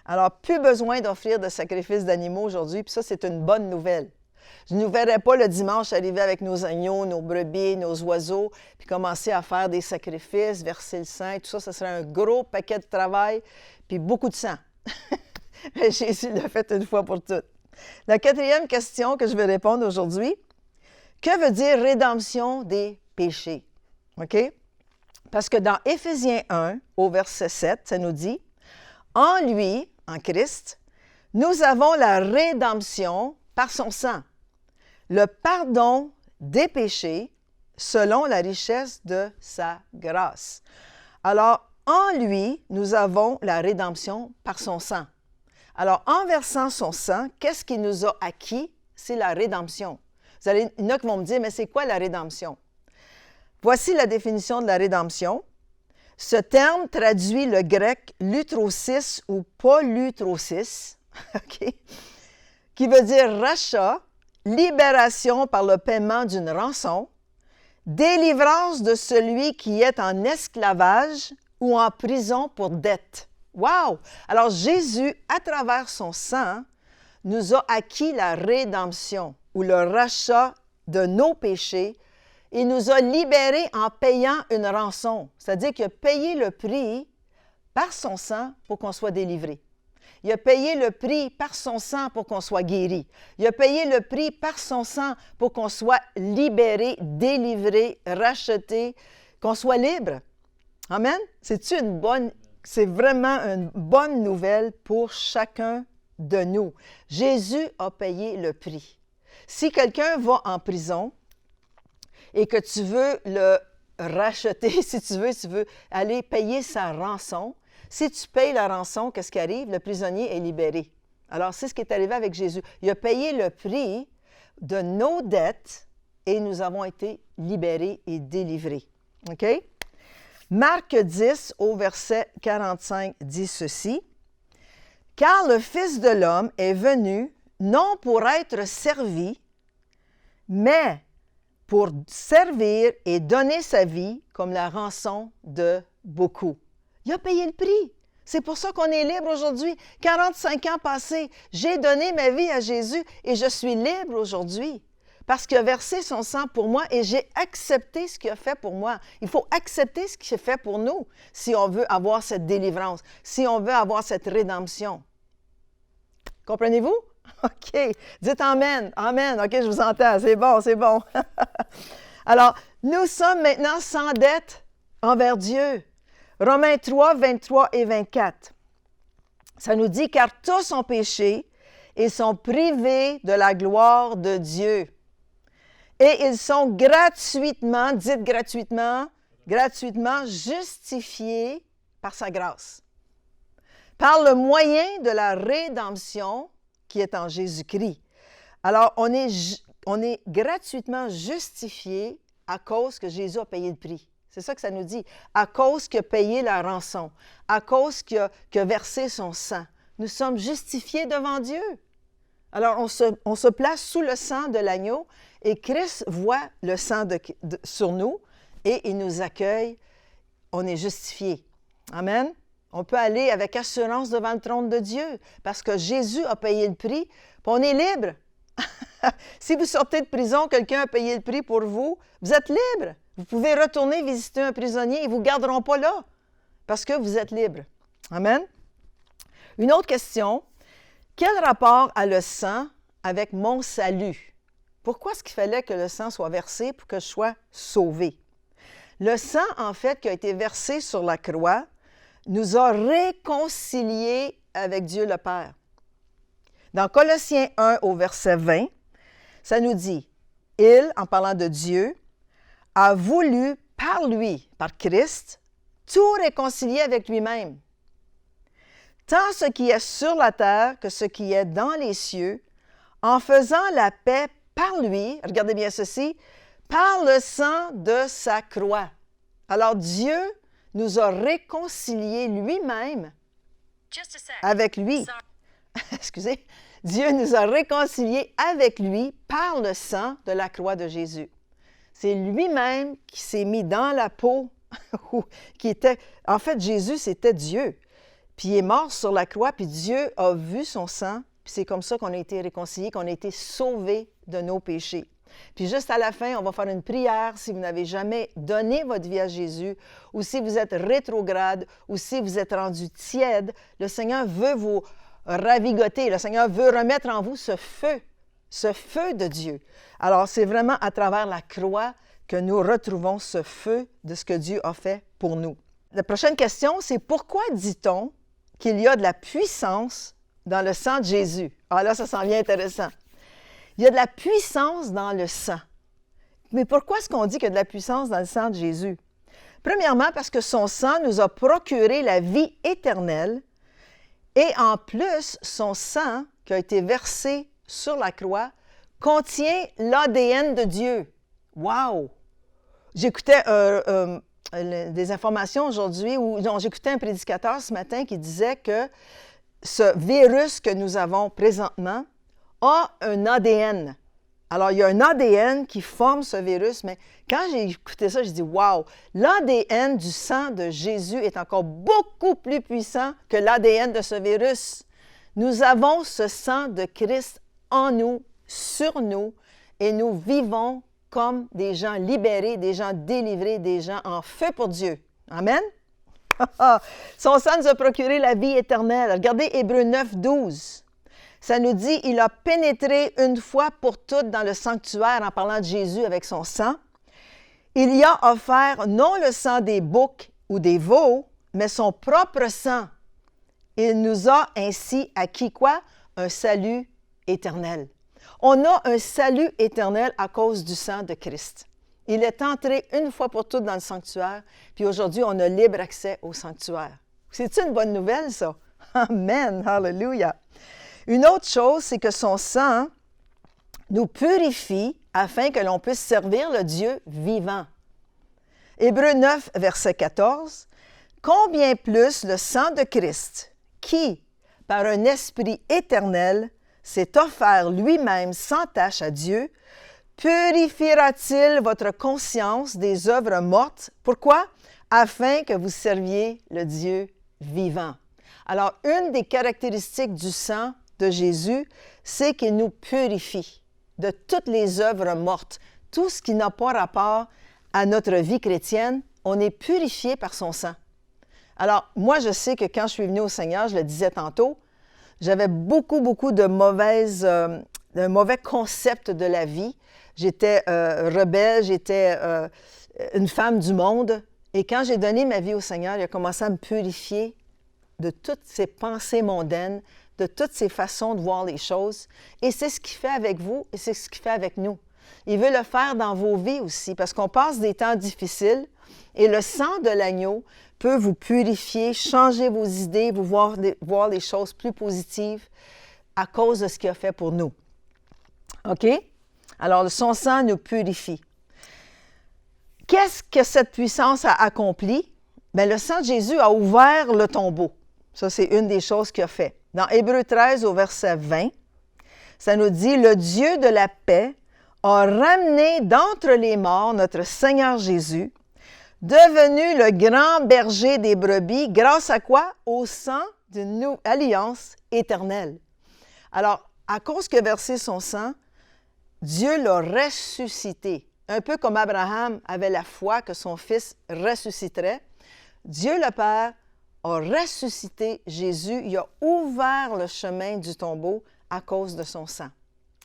Alors, plus besoin d'offrir de sacrifices d'animaux aujourd'hui, puis ça, c'est une bonne nouvelle. Je ne nous verrai pas le dimanche arriver avec nos agneaux, nos brebis, nos oiseaux, puis commencer à faire des sacrifices, verser le sang, tout ça, ça serait un gros paquet de travail, puis beaucoup de sang. Mais Jésus l'a fait une fois pour toutes. La quatrième question que je vais répondre aujourd'hui, que veut dire rédemption des péchés? OK? Parce que dans Éphésiens 1, au verset 7, ça nous dit « En lui, en Christ, nous avons la rédemption par son sang, le pardon des péchés selon la richesse de sa grâce. » Alors, en lui, nous avons la rédemption par son sang. Alors, en versant son sang, qu'est-ce qu'il nous a acquis? C'est la rédemption. Il y en a qui vont me dire, mais c'est quoi la rédemption? Voici la définition de la rédemption. Ce terme traduit le grec lutrosis ou polutrosis, okay, qui veut dire rachat, libération par le paiement d'une rançon, délivrance de celui qui est en esclavage ou en prison pour dette. Wow! Alors Jésus, à travers son sang, nous a acquis la rédemption ou le rachat de nos péchés et nous a libérés en payant une rançon. C'est-à-dire qu'il a payé le prix par son sang pour qu'on soit délivré. Il a payé le prix par son sang pour qu'on soit guéri. Il a payé le prix par son sang pour qu'on soit libéré, délivré, racheté, qu'on soit libre. Amen? C'est vraiment une bonne nouvelle pour chacun de nous. Jésus a payé le prix. Si quelqu'un va en prison et que tu veux le racheter, si tu veux aller payer sa rançon, si tu payes la rançon, qu'est-ce qui arrive? Le prisonnier est libéré. Alors, c'est ce qui est arrivé avec Jésus. Il a payé le prix de nos dettes et nous avons été libérés et délivrés. OK? Marc 10, au verset 45, dit ceci. « Car le Fils de l'homme est venu non pour être servi, mais pour servir et donner sa vie comme la rançon de beaucoup. » Il a payé le prix. C'est pour ça qu'on est libre aujourd'hui. 45 ans passés, j'ai donné ma vie à Jésus et je suis libre aujourd'hui parce qu'il a versé son sang pour moi et j'ai accepté ce qu'il a fait pour moi. Il faut accepter ce qu'il a fait pour nous si on veut avoir cette délivrance, si on veut avoir cette rédemption. Comprenez-vous? OK. Dites Amen. Amen. OK, je vous entends. C'est bon, c'est bon. Alors, nous sommes maintenant sans dette envers Dieu. Romains 3, 23 et 24. Ça nous dit « Car tous ont péché et sont privés de la gloire de Dieu. Et ils sont gratuitement, dites gratuitement justifiés par sa grâce. Par le moyen de la rédemption qui est en Jésus-Christ. » Alors, on est gratuitement justifiés à cause que Jésus a payé le prix. C'est ça que ça nous dit. À cause qu'il a payé la rançon, à cause qu'il a versé son sang. Nous sommes justifiés devant Dieu. Alors, on se place sous le sang de l'agneau et Christ voit le sang sur nous et il nous accueille. On est justifiés. Amen. On peut aller avec assurance devant le trône de Dieu parce que Jésus a payé le prix, puis on est libre. Si vous sortez de prison, quelqu'un a payé le prix pour vous, vous êtes libre. Vous pouvez retourner visiter un prisonnier, ils ne vous garderont pas là parce que vous êtes libre. Amen. Une autre question. Quel rapport a le sang avec mon salut? Pourquoi est-ce qu'il fallait que le sang soit versé pour que je sois sauvé? Le sang, en fait, qui a été versé sur la croix, nous a réconciliés avec Dieu le Père. Dans Colossiens 1 au verset 20, ça nous dit, « Il, en parlant de Dieu, a voulu, par lui, par Christ, tout réconcilier avec lui-même. Tant ce qui est sur la terre que ce qui est dans les cieux, en faisant la paix par lui, regardez bien ceci, par le sang de sa croix. » Alors Dieu nous a réconciliés lui-même avec lui. Excusez. Dieu nous a réconciliés avec lui par le sang de la croix de Jésus. C'est lui-même qui s'est mis dans la peau, en fait, Jésus, c'était Dieu. Puis il est mort sur la croix, puis Dieu a vu son sang, puis c'est comme ça qu'on a été réconciliés, qu'on a été sauvés de nos péchés. Puis juste à la fin, on va faire une prière si vous n'avez jamais donné votre vie à Jésus, ou si vous êtes rétrograde, ou si vous êtes rendu tiède. Le Seigneur veut vous ravigoter, le Seigneur veut remettre en vous ce feu de Dieu. Alors, c'est vraiment à travers la croix que nous retrouvons ce feu de ce que Dieu a fait pour nous. La prochaine question, c'est pourquoi dit-on qu'il y a de la puissance dans le sang de Jésus? Ah là, ça s'en vient intéressant. Il y a de la puissance dans le sang. Mais pourquoi est-ce qu'on dit qu'il y a de la puissance dans le sang de Jésus? Premièrement, parce que son sang nous a procuré la vie éternelle et en plus, son sang qui a été versé sur la croix contient l'ADN de Dieu. Wow! J'écoutais des informations aujourd'hui, j'écoutais un prédicateur ce matin qui disait que ce virus que nous avons présentement a un ADN. Alors, il y a un ADN qui forme ce virus, mais quand j'ai écouté ça, j'ai dit « Wow! L'ADN du sang de Jésus est encore beaucoup plus puissant que l'ADN de ce virus. Nous avons ce sang de Christ en nous, sur nous, et nous vivons comme des gens libérés, des gens délivrés, des gens en feu pour Dieu. Amen? Son sang nous a procuré la vie éternelle. Regardez Hébreux 9, 12. Ça nous dit, il a pénétré une fois pour toutes dans le sanctuaire en parlant de Jésus avec son sang. Il y a offert non le sang des boucs ou des veaux, mais son propre sang. Il nous a ainsi acquis quoi? Un salut éternel. On a un salut éternel à cause du sang de Christ. Il est entré une fois pour toutes dans le sanctuaire, puis aujourd'hui, on a libre accès au sanctuaire. C'est une bonne nouvelle, ça? Amen! Hallelujah! Une autre chose, c'est que son sang nous purifie afin que l'on puisse servir le Dieu vivant. Hébreux 9, verset 14. « Combien plus le sang de Christ, qui, par un esprit éternel, s'est offert lui-même sans tache à Dieu, purifiera-t-il votre conscience des œuvres mortes? Pourquoi? Afin que vous serviez le Dieu vivant. » Alors, une des caractéristiques du sang de Jésus, c'est qu'il nous purifie de toutes les œuvres mortes. Tout ce qui n'a pas rapport à notre vie chrétienne, on est purifié par son sang. Alors, moi, je sais que quand je suis venue au Seigneur, je le disais tantôt, j'avais beaucoup de mauvais concepts de la vie. J'étais rebelle, j'étais une femme du monde. Et quand j'ai donné ma vie au Seigneur, il a commencé à me purifier de toutes ces pensées mondaines, de toutes ces façons de voir les choses. Et c'est ce qu'il fait avec vous et c'est ce qu'il fait avec nous. Il veut le faire dans vos vies aussi, parce qu'on passe des temps difficiles et le sang de l'agneau peut vous purifier, changer vos idées, vous voir les choses plus positives à cause de ce qu'il a fait pour nous. OK? Alors, son sang nous purifie. qu'est-ce que cette puissance a accompli? Bien, le sang de Jésus a ouvert le tombeau. Ça, c'est une des choses qu'il a fait. Dans Hébreux 13, au verset 20, ça nous dit « Le Dieu de la paix a ramené d'entre les morts notre Seigneur Jésus, devenu le grand berger des brebis, grâce à quoi? Au sang d'une alliance éternelle. » Alors, à cause qu'il a versé son sang, Dieu l'a ressuscité. Un peu comme Abraham avait la foi que son fils ressusciterait, Dieu le Père a ressuscité Jésus, il a ouvert le chemin du tombeau à cause de son sang.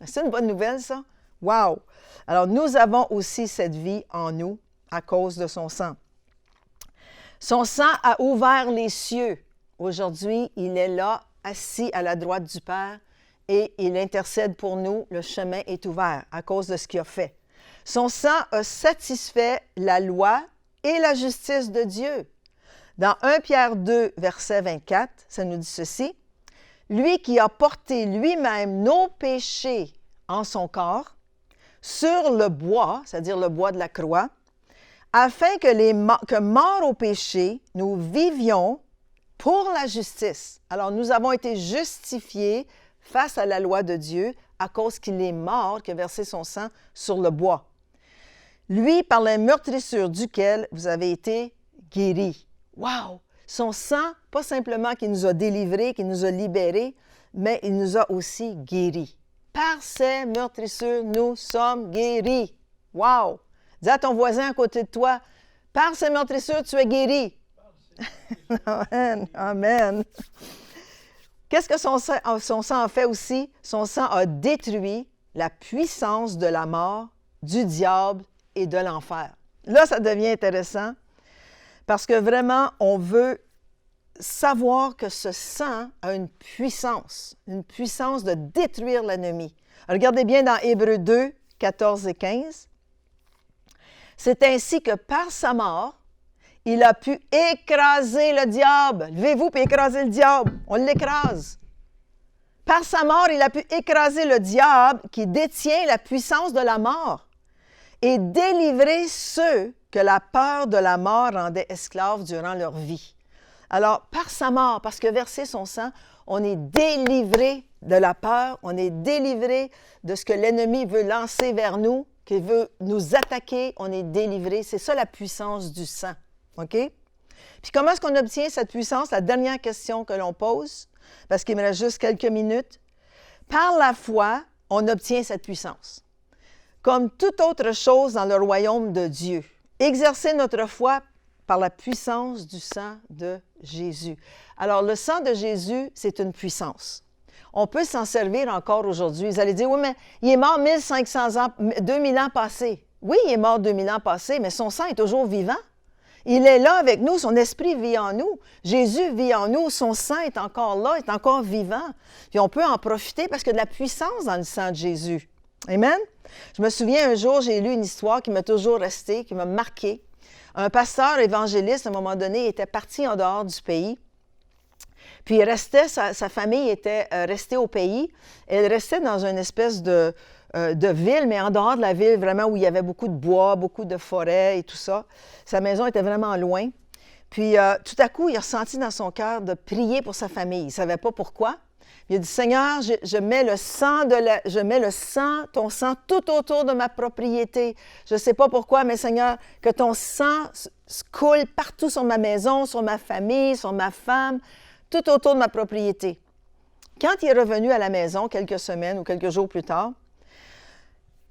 C'est une bonne nouvelle, ça? Wow! Alors, nous avons aussi cette vie en nous à cause de son sang. Son sang a ouvert les cieux. Aujourd'hui, il est là, assis à la droite du Père, et il intercède pour nous. Le chemin est ouvert à cause de ce qu'il a fait. Son sang a satisfait la loi et la justice de Dieu. Dans 1 Pierre 2, verset 24, ça nous dit ceci. « Lui qui a porté lui-même nos péchés en son corps, sur le bois, c'est-à-dire le bois de la croix, afin que morts au péché, nous vivions pour la justice. » Alors, nous avons été justifiés face à la loi de Dieu à cause qu'il est mort, qu'il a versé son sang sur le bois. Lui, par la meurtrissure duquel vous avez été guéris. Wow! Son sang, pas simplement qu'il nous a délivrés, qu'il nous a libérés, mais il nous a aussi guéris. Par ses meurtrissures, nous sommes guéris. Wow! Dis à ton voisin à côté de toi, par ses meurtrissures, tu es guéri. Amen. Amen. Qu'est-ce que son sang a fait aussi? Son sang a détruit la puissance de la mort, du diable et de l'enfer. Là, ça devient intéressant parce que vraiment, on veut savoir que ce sang a une puissance de détruire l'ennemi. Regardez bien dans Hébreux 2, 14 et 15. C'est ainsi que par sa mort, il a pu écraser le diable. Levez-vous et écraser le diable. On l'écrase. Par sa mort, il a pu écraser le diable qui détient la puissance de la mort et délivrer ceux que la peur de la mort rendait esclaves durant leur vie. Alors, par sa mort, parce que versé son sang, on est délivré de la peur, on est délivré de ce que l'ennemi veut lancer vers nous, qu'il veut nous attaquer, on est délivré. C'est ça la puissance du sang. OK? Puis comment est-ce qu'on obtient cette puissance? La dernière question que l'on pose, parce qu'il me reste juste quelques minutes. Par la foi, on obtient cette puissance. Comme toute autre chose dans le royaume de Dieu, exercer notre foi par la puissance du sang de Jésus. Alors, le sang de Jésus, c'est une puissance. On peut s'en servir encore aujourd'hui. Vous allez dire, oui, mais il est mort 1500 ans, 2000 ans passés. Oui, il est mort 2000 ans passés, mais son sang est toujours vivant. Il est là avec nous, son esprit vit en nous. Jésus vit en nous, son sang est encore là, est encore vivant. Puis on peut en profiter parce qu'il y a de la puissance dans le sang de Jésus. Amen? Je me souviens un jour, j'ai lu une histoire qui m'a toujours restée, qui m'a marquée. Un pasteur évangéliste, à un moment donné, était parti en dehors du pays. Puis il restait, sa famille était restée au pays. Elle restait dans une espèce de ville, mais en dehors de la ville, vraiment où il y avait beaucoup de bois, beaucoup de forêts et tout ça. Sa maison était vraiment loin. Puis tout à coup, il a ressenti dans son cœur de prier pour sa famille. Il ne savait pas pourquoi. Il a dit, Seigneur, je mets le sang, ton sang tout autour de ma propriété. Je ne sais pas pourquoi, mais Seigneur, que ton sang coule partout sur ma maison, sur ma famille, sur ma femme, tout autour de ma propriété. Quand il est revenu à la maison, quelques semaines ou quelques jours plus tard,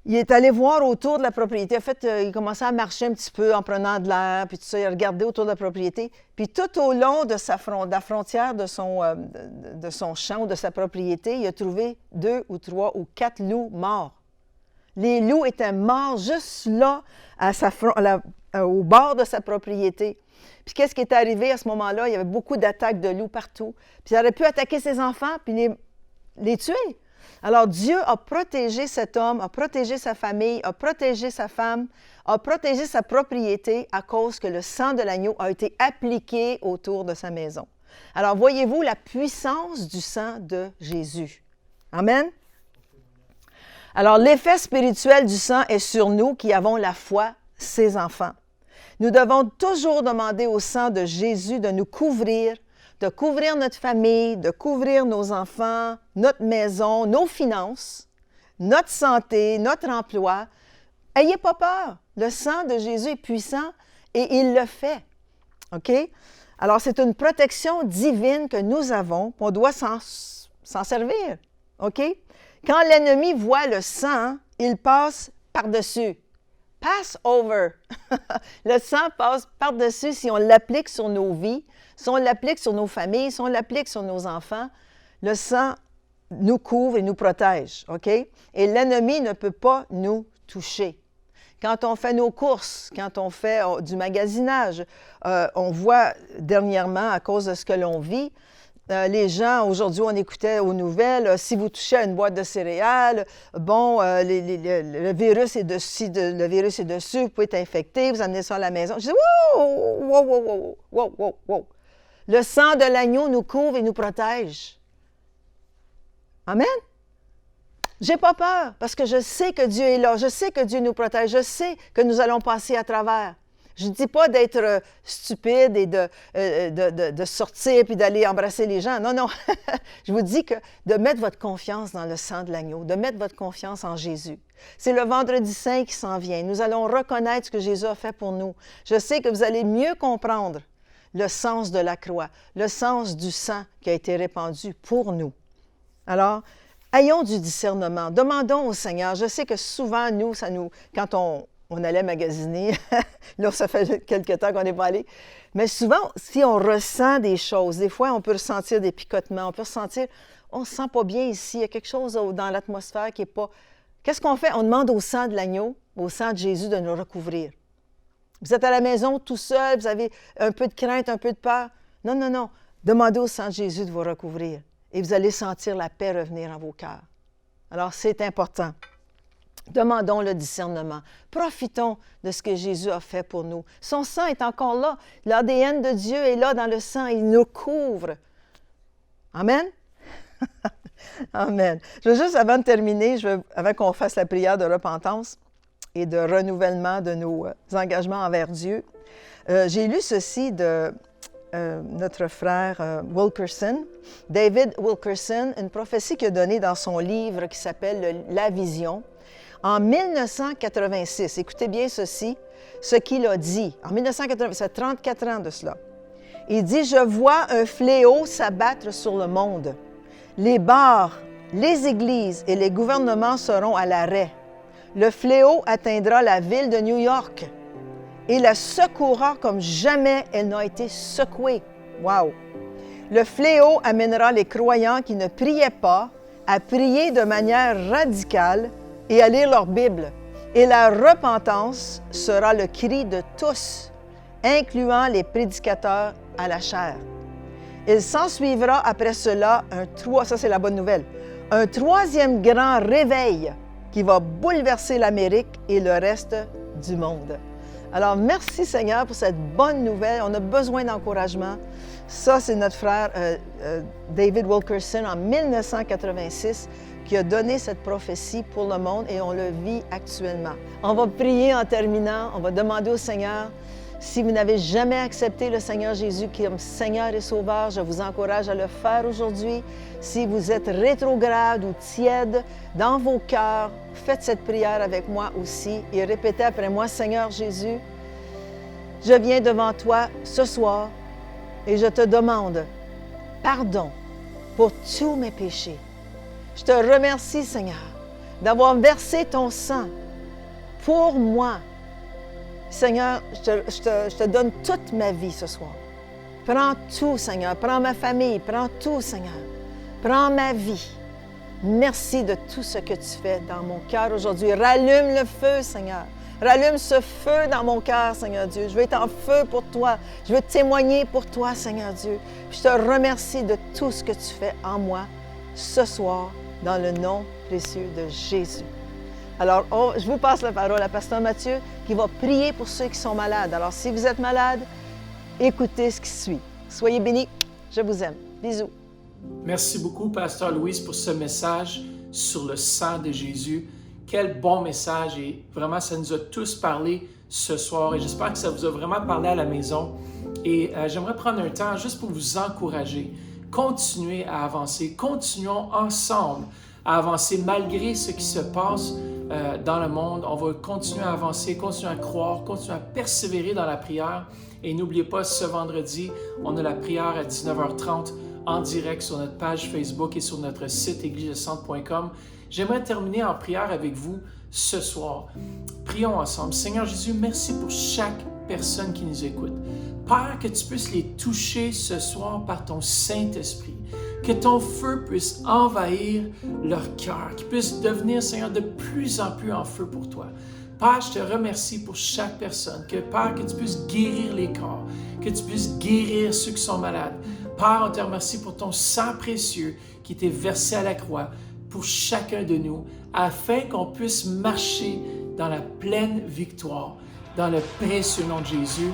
il est allé voir autour de la propriété. En fait, il commençait à marcher un petit peu en prenant de l'air, puis tout ça, il a regardé autour de la propriété. Puis tout au long de la frontière de son champ ou de sa propriété, il a trouvé 2 ou 3 ou 4 loups morts. Les loups étaient morts juste là, au bord de sa propriété. Puis qu'est-ce qui est arrivé à ce moment-là? Il y avait beaucoup d'attaques de loups partout. Puis il aurait pu attaquer ses enfants puis les tuer. Alors Dieu a protégé cet homme, a protégé sa famille, a protégé sa femme, a protégé sa propriété à cause que le sang de l'agneau a été appliqué autour de sa maison. Alors voyez-vous la puissance du sang de Jésus. Amen? Alors l'effet spirituel du sang est sur nous qui avons la foi, ses enfants. Nous devons toujours demander au sang de Jésus de nous couvrir, de couvrir notre famille, de couvrir nos enfants, notre maison, nos finances, notre santé, notre emploi. Ayez pas peur. Le sang de Jésus est puissant et il le fait. OK? Alors, c'est une protection divine que nous avons, on doit s'en servir. OK? Quand l'ennemi voit le sang, il passe par-dessus. Pass over. Le sang passe par-dessus si on l'applique sur nos vies, si on l'applique sur nos familles, si on l'applique sur nos enfants. Le sang nous couvre et nous protège. OK? Et l'ennemi ne peut pas nous toucher. Quand on fait nos courses, quand on fait du magasinage, on voit dernièrement, à cause de ce que l'on vit, les gens, aujourd'hui, on écoutait aux nouvelles, si vous touchez à une boîte de céréales, bon, le virus est dessus, le virus est dessus, vous pouvez être infecté, vous amenez ça à la maison. Je dis, wow. Le sang de l'agneau nous couvre et nous protège. Amen? J'ai pas peur parce que je sais que Dieu est là, je sais que Dieu nous protège, je sais que nous allons passer à travers. Je ne dis pas d'être stupide et de sortir puis d'aller embrasser les gens. Non, non. Je vous dis que de mettre votre confiance dans le sang de l'agneau, de mettre votre confiance en Jésus. C'est le vendredi saint qui s'en vient. Nous allons reconnaître ce que Jésus a fait pour nous. Je sais que vous allez mieux comprendre le sens de la croix, le sens du sang qui a été répandu pour nous. Alors, ayons du discernement. Demandons au Seigneur. Je sais que souvent, nous, quand on allait magasiner, là, ça fait quelque temps qu'on n'est pas allé, mais souvent, si on ressent des choses, des fois, on peut ressentir des picotements, on peut ressentir, on ne se sent pas bien ici, il y a quelque chose dans l'atmosphère qui n'est pas... Qu'est-ce qu'on fait? On demande au sang de l'agneau, au sang de Jésus de nous recouvrir. Vous êtes à la maison tout seul, vous avez un peu de crainte, un peu de peur. Non, non, non. Demandez au sang de Jésus de vous recouvrir. Et vous allez sentir la paix revenir en vos cœurs. Alors, c'est important. Demandons le discernement. Profitons de ce que Jésus a fait pour nous. Son sang est encore là. L'ADN de Dieu est là dans le sang. Il nous couvre. Amen? Amen. Je veux juste, avant de terminer, avant qu'on fasse la prière de repentance et de renouvellement de nos engagements envers Dieu, j'ai lu ceci de... notre frère Wilkerson, David Wilkerson, une prophétie qu'il a donnée dans son livre qui s'appelle « La Vision ». En 1986, écoutez bien ceci, ce qu'il a dit. En 1986, ça fait 34 ans de cela. Il dit « Je vois un fléau s'abattre sur le monde. Les bars, les églises et les gouvernements seront à l'arrêt. Le fléau atteindra la ville de New York. Et la secouera comme jamais elle n'a été secouée. Wow! Le fléau amènera les croyants qui ne priaient pas à prier de manière radicale et à lire leur Bible. Et la repentance sera le cri de tous, incluant les prédicateurs à la chair. Il s'ensuivra après cela ça c'est la bonne nouvelle, un troisième grand réveil qui va bouleverser l'Amérique et le reste du monde. Alors, merci Seigneur pour cette bonne nouvelle. On a besoin d'encouragement. Ça, c'est notre frère David Wilkerson en 1986 qui a donné cette prophétie pour le monde et on le vit actuellement. On va prier en terminant. On va demander au Seigneur, si vous n'avez jamais accepté le Seigneur Jésus comme Seigneur et Sauveur, je vous encourage à le faire aujourd'hui. Si vous êtes rétrograde ou tiède dans vos cœurs, faites cette prière avec moi aussi et répétez après moi, Seigneur Jésus, je viens devant toi ce soir et je te demande pardon pour tous mes péchés. Je te remercie, Seigneur, d'avoir versé ton sang pour moi. Seigneur, je te donne toute ma vie ce soir. Prends tout, Seigneur. Prends ma famille. Prends tout, Seigneur. Prends ma vie. Merci de tout ce que tu fais dans mon cœur aujourd'hui. Rallume le feu, Seigneur. Rallume ce feu dans mon cœur, Seigneur Dieu. Je veux être en feu pour toi. Je veux témoigner pour toi, Seigneur Dieu. Je te remercie de tout ce que tu fais en moi ce soir, dans le nom précieux de Jésus. Alors, je vous passe la parole à Pasteur Mathieu qui va prier pour ceux qui sont malades. Alors, si vous êtes malade, écoutez ce qui suit. Soyez bénis. Je vous aime. Bisous. Merci beaucoup, Pasteur Louise, pour ce message sur le sang de Jésus Quel bon message et vraiment, ça nous a tous parlé ce soir et j'espère que ça vous a vraiment parlé à la maison. Et j'aimerais prendre un temps juste pour vous encourager. Continuez à avancer. Continuons ensemble à avancer malgré ce qui se passe dans le monde. On va continuer à avancer, continuer à croire, continuer à persévérer dans la prière. Et n'oubliez pas, ce vendredi, on a la prière à 19h30 en direct sur notre page Facebook et sur notre site églisecentre.com. J'aimerais terminer en prière avec vous ce soir. Prions ensemble. Seigneur Jésus, merci pour chaque personne qui nous écoute. Père, que tu puisses les toucher ce soir par ton Saint-Esprit. Que ton feu puisse envahir leur cœur, qu'ils puissent devenir, Seigneur, de plus en plus en feu pour toi. Père, je te remercie pour chaque personne. Que, Père, que tu puisses guérir les corps, que tu puisses guérir ceux qui sont malades. Père, on te remercie pour ton sang précieux qui était versé à la croix pour chacun de nous, afin qu'on puisse marcher dans la pleine victoire, dans le précieux nom de Jésus.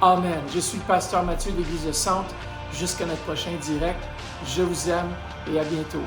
Amen. Je suis le pasteur Mathieu de l'Église de Centre. Jusqu'à notre prochain direct. Je vous aime et à bientôt.